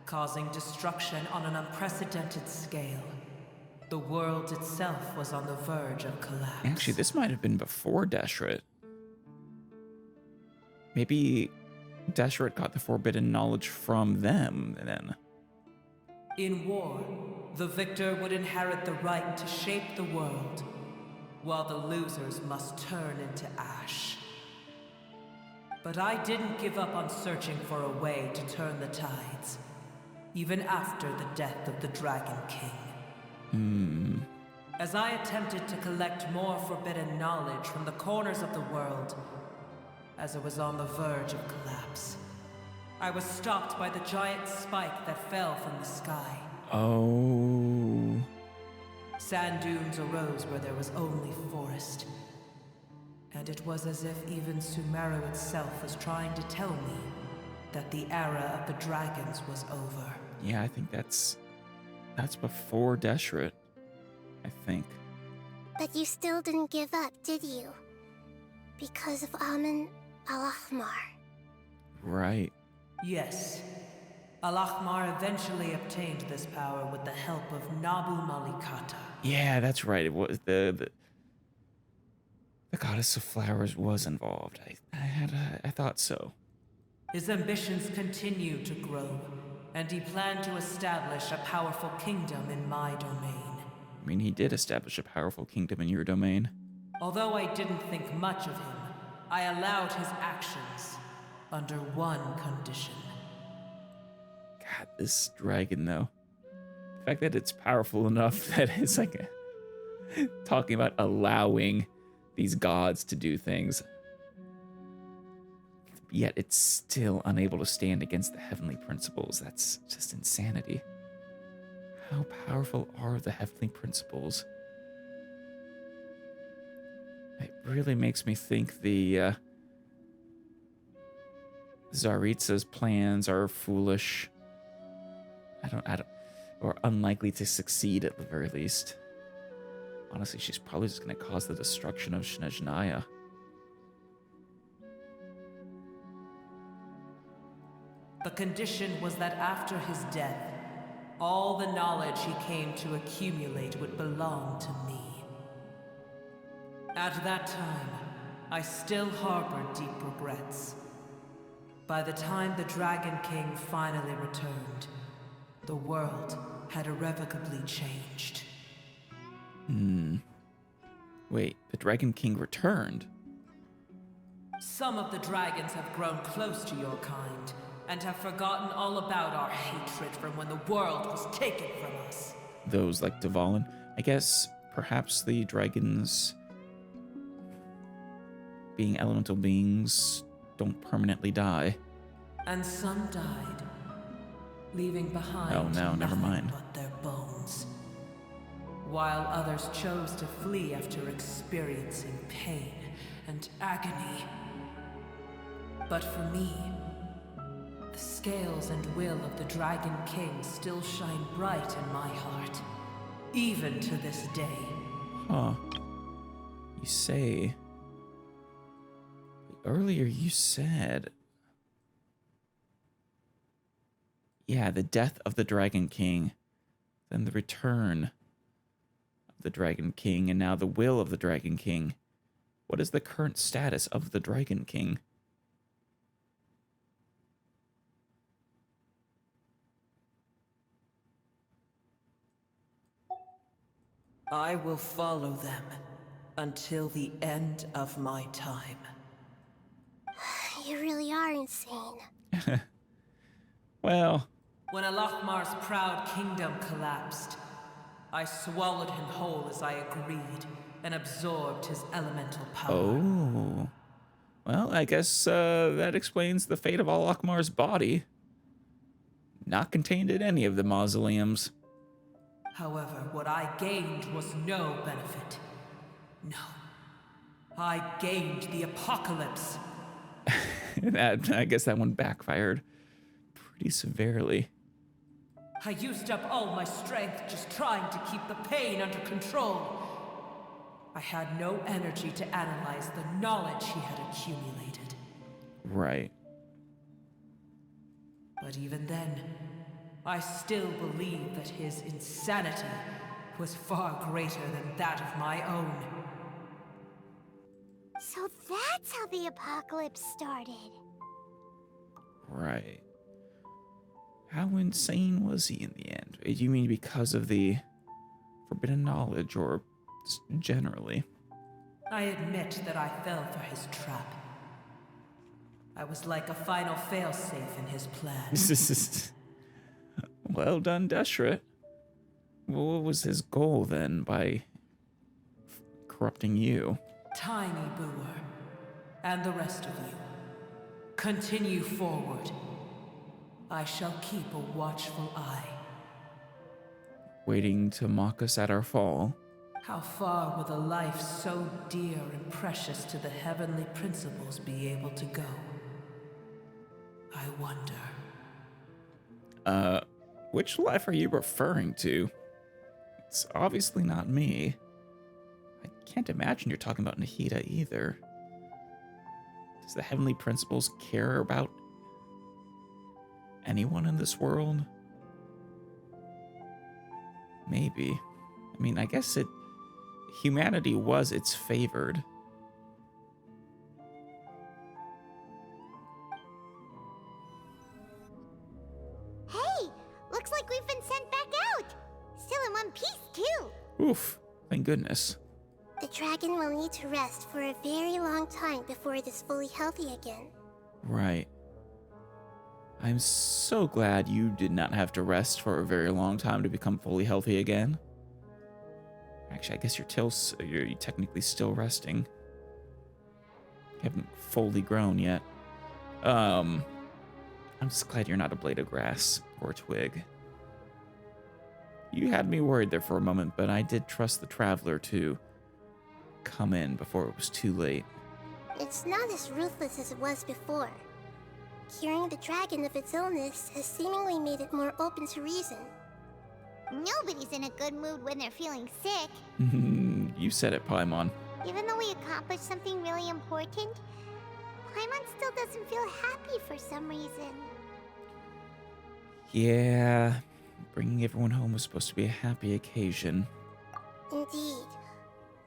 Speaker 7: causing destruction on an unprecedented scale. The world itself was on the verge of collapse.
Speaker 1: Actually, this might have been before Deshret. Maybe Deshret got the forbidden knowledge from them, then.
Speaker 7: In war, the victor would inherit the right to shape the world, while the losers must turn into ash. But I didn't give up on searching for a way to turn the tides, even after the death of the Dragon King. As I attempted to collect more forbidden knowledge from the corners of the world, as it was on the verge of collapse, I was stopped by the giant spike that fell from the sky.
Speaker 1: Oh.
Speaker 7: Sand dunes arose where there was only forest. And it was as if even Sumeru itself was trying to tell me that the era of the dragons was over.
Speaker 1: Yeah, I think that's before Deshret, I think.
Speaker 2: But you still didn't give up, did you? Because of Amun Al-Ahmar.
Speaker 1: Right.
Speaker 7: Yes. Al-Ahmar eventually obtained this power with the help of Nabu Malikata.
Speaker 1: Yeah, that's right. It was the goddess of flowers was involved. I thought so.
Speaker 7: His ambitions continued to grow, and he planned to establish a powerful kingdom in my domain.
Speaker 1: I mean, he did establish a powerful kingdom in your domain.
Speaker 7: Although I didn't think much of him, I allowed his actions under one condition.
Speaker 1: God, this dragon, though. The fact that it's powerful enough that it's like talking about allowing these gods to do things, yet it's still unable to stand against the heavenly principles. That's just insanity. How powerful are the heavenly principles? It really makes me think the Tsaritsa's plans are foolish. I don't, or unlikely to succeed at the very least. Honestly, she's probably just going to cause the destruction of Snezhnaya.
Speaker 7: The condition was that after his death, all the knowledge he came to accumulate would belong to me. At that time, I still harbored deep regrets. By the time the Dragon King finally returned, the world had irrevocably changed.
Speaker 1: Wait, the Dragon King returned?
Speaker 7: Some of the dragons have grown close to your kind, and have forgotten all about our hatred from when the world was taken from us.
Speaker 1: Those like Dvalin? I guess perhaps the dragons, being elemental beings, don't permanently die.
Speaker 7: And some died. leaving behind
Speaker 1: Oh no, never
Speaker 7: nothing
Speaker 1: mind.
Speaker 7: but their bones. While others chose to flee after experiencing pain and agony. But for me, the scales and will of the Dragon King still shine bright in my heart, even to this day.
Speaker 1: Huh. You say... Earlier you said... Yeah, the death of the Dragon King, then the return of the Dragon King, and now the will of the Dragon King. What is the current status of the Dragon King?
Speaker 7: I will follow them until the end of my time.
Speaker 2: You really are insane.
Speaker 1: Well,
Speaker 7: When Alakmar's proud kingdom collapsed, I swallowed him whole as I agreed and absorbed his elemental power.
Speaker 1: oh. Well, I guess that explains the fate of Al-Akmar's body. Not contained in any of the mausoleums.
Speaker 7: However, what I gained was no benefit. No. I gained the apocalypse.
Speaker 1: I guess that one backfired pretty severely.
Speaker 7: I used up all my strength just trying to keep the pain under control. I had no energy to analyze the knowledge he had accumulated.
Speaker 1: Right.
Speaker 7: But even then, I still believe that his insanity was far greater than that of my own.
Speaker 2: So that's how the apocalypse started.
Speaker 1: Right. How insane was he in the end? You mean because of the forbidden knowledge, or just generally?
Speaker 7: I admit that I fell for his trap. I was like a final failsafe in his plan.
Speaker 1: Well done, Deshret. What was his goal then by corrupting you?
Speaker 7: Tiny Booer, and the rest of you, continue forward. I shall keep a watchful eye.
Speaker 1: Waiting to mock us at our fall.
Speaker 7: How far will a life so dear and precious to the heavenly principles be able to go? I wonder.
Speaker 1: Which life are you referring to? It's obviously not me. I can't imagine you're talking about Nahida either. Does the heavenly principles care about anyone in this world? Maybe. I mean, I guess humanity was its favored.
Speaker 2: Hey, looks like we've been sent back out. Still in one piece, too.
Speaker 1: Oof, thank goodness.
Speaker 2: The dragon will need to rest for a very long time before it is fully healthy again.
Speaker 1: Right. I'm so glad you did not have to rest for a very long time to become fully healthy again. Actually, I guess you're technically still resting. You haven't fully grown yet. I'm just glad you're not a blade of grass or a twig. You had me worried there for a moment, but I did trust the traveler to come in before it was too late.
Speaker 2: It's not as ruthless as it was before. Curing the dragon of its illness has seemingly made it more open to reason. Nobody's in a good mood when they're feeling sick.
Speaker 1: You said it, Paimon.
Speaker 2: Even though we accomplished something really important, Paimon still doesn't feel happy for some reason.
Speaker 1: Yeah, bringing everyone home was supposed to be a happy occasion.
Speaker 2: Indeed.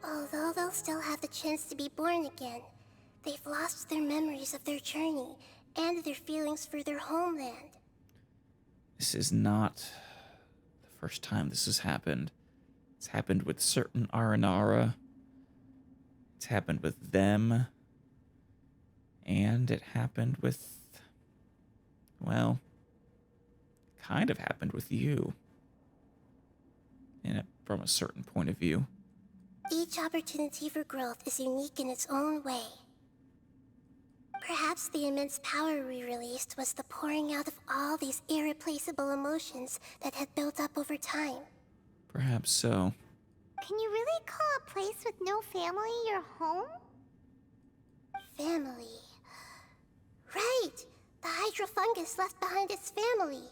Speaker 2: Although they'll still have the chance to be born again, they've lost their memories of their journey and their feelings for their homeland.
Speaker 1: This is not the first time this has happened. It's happened with certain Aranara. It's happened with them. And it happened with, well, kind of happened with you. From a certain point of view.
Speaker 2: Each opportunity for growth is unique in its own way. Perhaps the immense power we released was the pouring out of all these irreplaceable emotions that had built up over time.
Speaker 1: Perhaps so.
Speaker 2: Can you really call a place with no family your home? Family. Right! The hydrofungus left behind its family.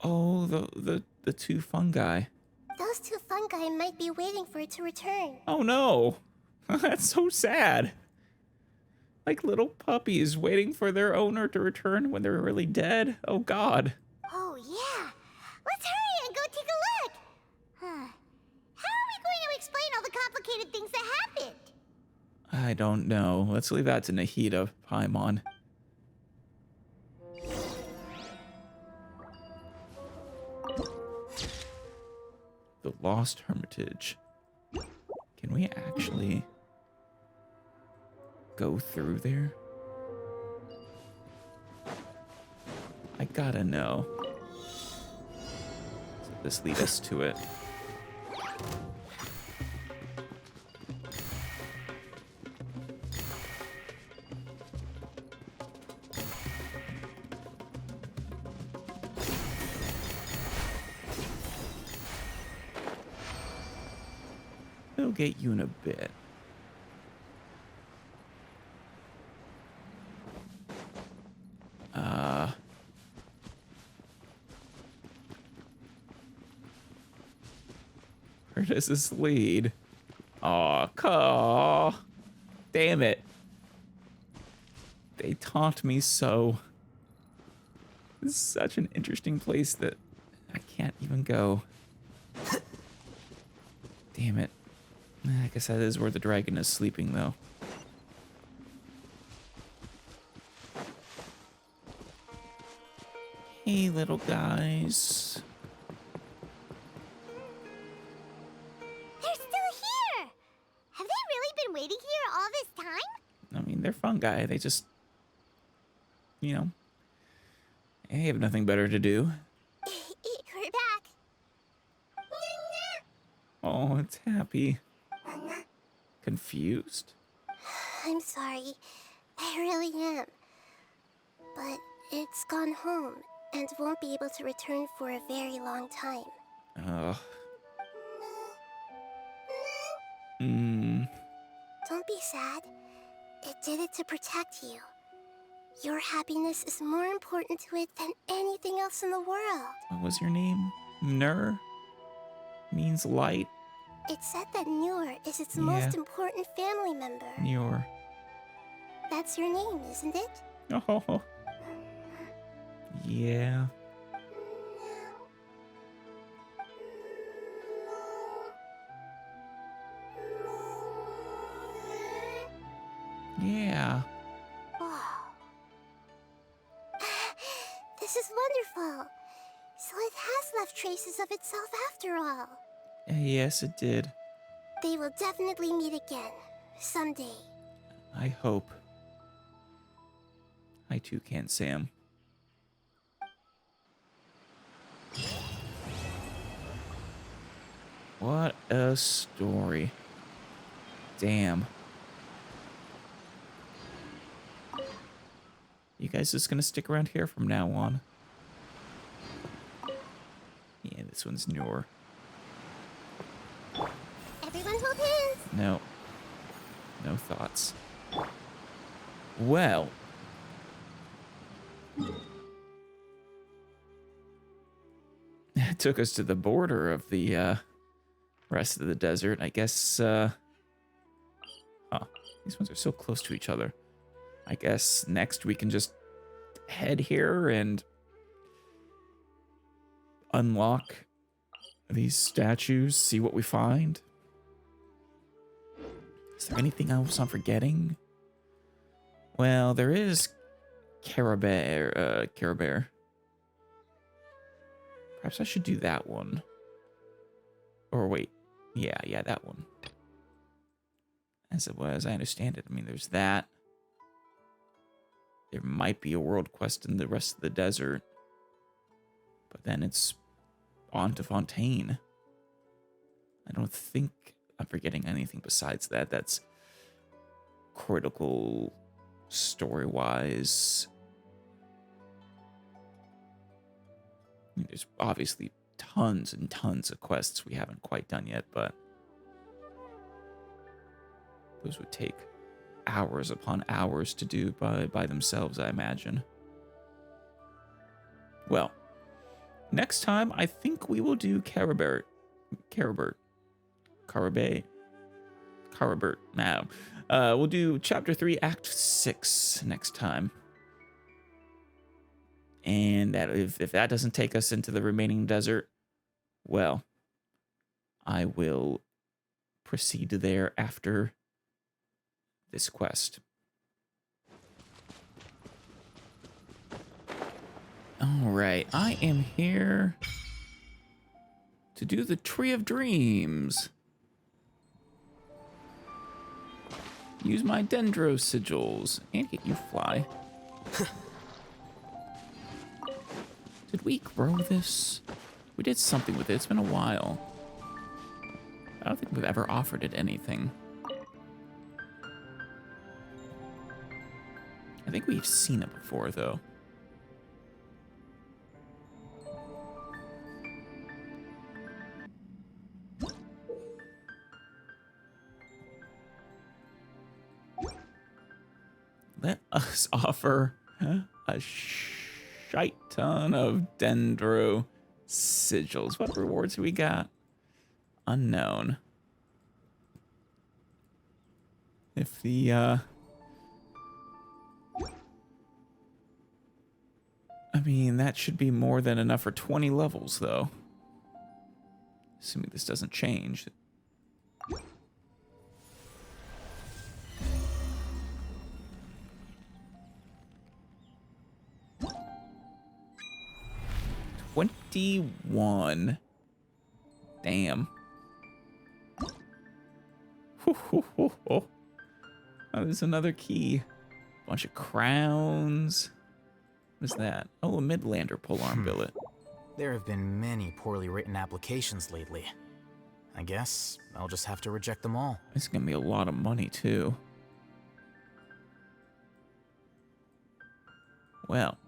Speaker 1: Oh, the two fungi.
Speaker 2: Those two fungi might be waiting for it to return.
Speaker 1: Oh no! That's so sad. Like little puppies waiting for their owner to return when they're really dead. Oh god.
Speaker 2: Oh yeah! Let's hurry and go take a look! Huh. How are we going to explain all the complicated things that happened?
Speaker 1: I don't know. Let's leave that to Nahida, Paimon. The Lost Hermitage. Can we actually go through there? I gotta know. So this lead us to it. We'll get you in a bit. Where does this lead? Aw, damn it. They taunt me so. This is such an interesting place that I can't even go. Damn it. I guess that is where the dragon is sleeping, though. Hey, little guys.
Speaker 2: They're still here! Have they really been waiting here all this time?
Speaker 1: I mean, they're fungi. They just, you know, they have nothing better to do.
Speaker 2: We're back.
Speaker 1: Oh, it's happy. Confused?
Speaker 2: I'm sorry. I really am. But it's gone home and won't be able to return for a very long time.
Speaker 1: Ugh.
Speaker 2: Don't be sad. It did it to protect you. Your happiness is more important to it than anything else in the world.
Speaker 1: What was your name? Nur? Means light?
Speaker 2: It said that Nur is its
Speaker 1: Yeah.
Speaker 2: most important family member.
Speaker 1: Nur.
Speaker 2: That's your name, isn't it?
Speaker 1: Oh. Yeah. Yeah.
Speaker 2: Wow. This is wonderful. So it has left traces of itself after all.
Speaker 1: Yes, it did.
Speaker 2: They will definitely meet again. Someday.
Speaker 1: I hope. I too can, Sam. What a story. Damn. You guys just gonna stick around here from now on? Yeah, this one's newer.
Speaker 2: Everyone hold hands.
Speaker 1: No. No thoughts. Well. It took us to the border of the rest of the desert. I guess, these ones are so close to each other. I guess next we can just head here and unlock these statues, see what we find. Is there anything else I'm forgetting? Well, there is Carabare. Perhaps I should do that one. Or wait. Yeah, that one. As I understand it. I mean, there's that. There might be a world quest in the rest of the desert. But then it's on to Fontaine. I don't think I'm forgetting anything besides that. That's critical story-wise. I mean, there's obviously tons and tons of quests we haven't quite done yet, but those would take hours upon hours to do by themselves, I imagine. Well, next time, I think we will do Carabert. Now, we'll do Chapter 3, Act 6 next time. And that if that doesn't take us into the remaining desert, well, I will proceed there after this quest. All right, I am here to do the Tree of Dreams. Use my Dendro sigils and get you fly. Did we grow this? We did something with it. It's been a while. I don't think we've ever offered it anything. I think we've seen it before, though. Let us offer a shite ton of Dendro sigils. What rewards we got? Unknown. If the, I mean, that should be more than enough for 20 levels, though. Assuming this doesn't change. $21. Damn. Oh, there's another key. Bunch of crowns. What is that? Oh, a Midlander polearm billet.
Speaker 8: There have been many poorly written applications lately. I guess I'll just have to reject them all.
Speaker 1: It's gonna be a lot of money, too. Well,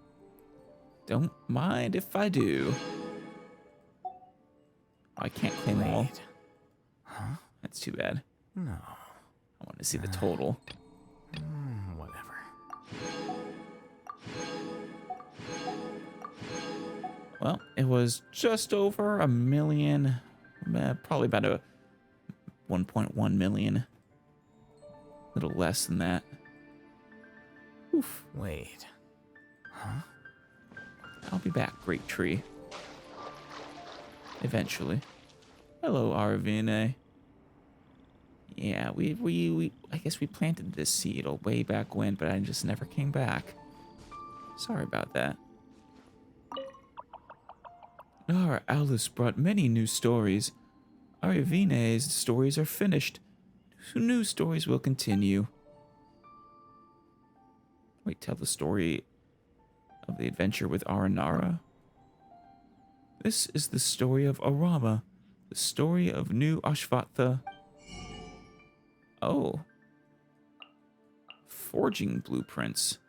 Speaker 1: don't mind if I do. I can't claim them all.
Speaker 8: Huh?
Speaker 1: That's too bad.
Speaker 8: No.
Speaker 1: I want to see the total.
Speaker 8: Whatever.
Speaker 1: Well, it was just over a million. Probably about a 1.1 million. A little less than that. Oof.
Speaker 8: Wait. Huh?
Speaker 1: I'll be back, Great Tree. Eventually. Hello, Arvine. Yeah, I guess we planted this seed way back when, but I just never came back. Sorry about that. Our Alice brought many new stories. Aravine's stories are finished. New stories will continue. Wait, tell the story of the adventure with Aranara? This is the story of Arama, the story of New Ashvatha. Oh. Forging blueprints.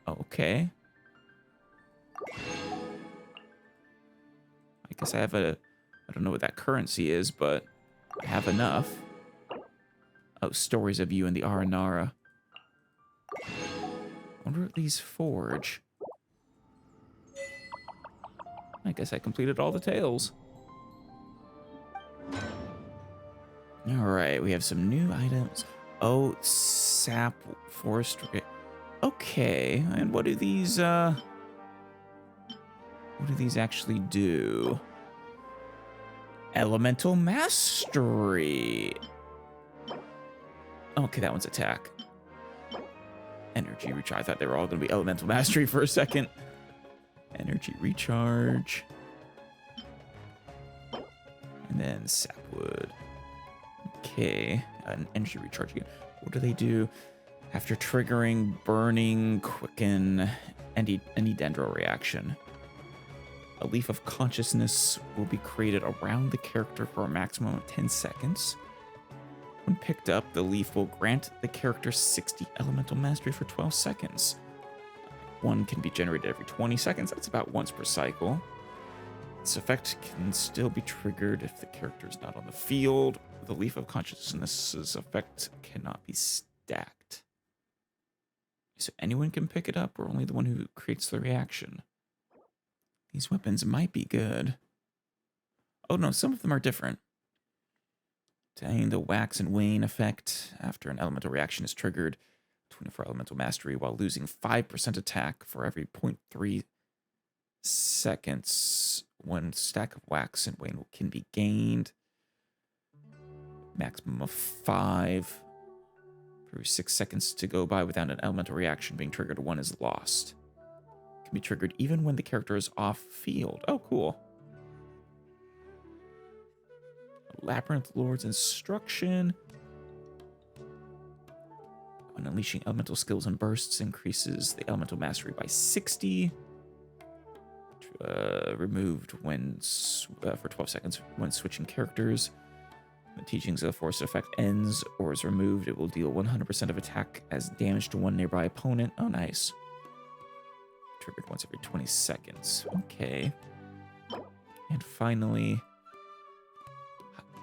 Speaker 1: Okay. I guess I have I don't know what that currency is, but I have enough. Oh, stories of you and the Aranara. I wonder what these forge. I guess I completed all the tales. Alright, we have some new items. Oh, sap forestry. Okay, and what do these actually do? Elemental Mastery. Okay, that one's attack. Energy recharge. I thought they were all going to be Elemental Mastery for a second. Energy recharge. And then sapwood. Okay, an energy recharge again. What do they do? After triggering, burning, quicken, any Dendro reaction. A leaf of consciousness will be created around the character for a maximum of 10 seconds. When picked up, the leaf will grant the character 60 elemental mastery for 12 seconds. One can be generated every 20 seconds. That's about once per cycle. This effect can still be triggered if the character is not on the field. The Leaf of Consciousness's effect cannot be stacked. So anyone can pick it up, or only the one who creates the reaction? These weapons might be good. Oh no, some of them are different. Obtain the Wax and Wane effect after an elemental reaction is triggered. 24 elemental mastery while losing 5% attack for every 0.3 seconds. One stack of Wax and Wane can be gained. Maximum of 5. For 6 seconds to go by without an elemental reaction being triggered, one is lost. Can be triggered even when the character is off field. Oh, cool. Labyrinth Lord's Instruction. When unleashing elemental skills and bursts increases the elemental mastery by 60. Removed when for 12 seconds when switching characters. When the teachings of the force effect ends or is removed, it will deal 100% of attack as damage to one nearby opponent. Oh, nice. Triggered once every 20 seconds. Okay. And finally,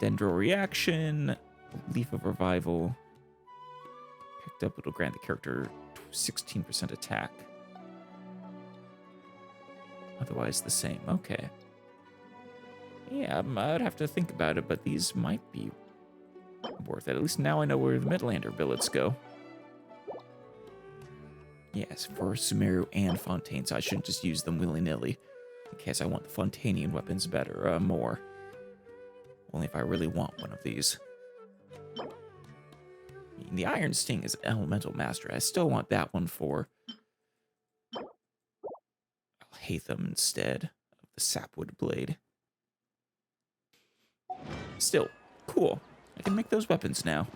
Speaker 1: Dendro reaction, Leaf of Revival. Picked up, it'll grant the character 16% attack. Otherwise the same. Okay. Yeah, I'd have to think about it, but these might be worth it. At least now I know where the Midlander billets go. Yes, for Sumeru and Fontaine, so I shouldn't just use them willy-nilly. In case I want the Fontainian weapons better, more. Only if I really want one of these. I mean, the Iron Sting is Elemental Master. I still want that one for Hatham instead of the Sapwood Blade. Still, cool. I can make those weapons now.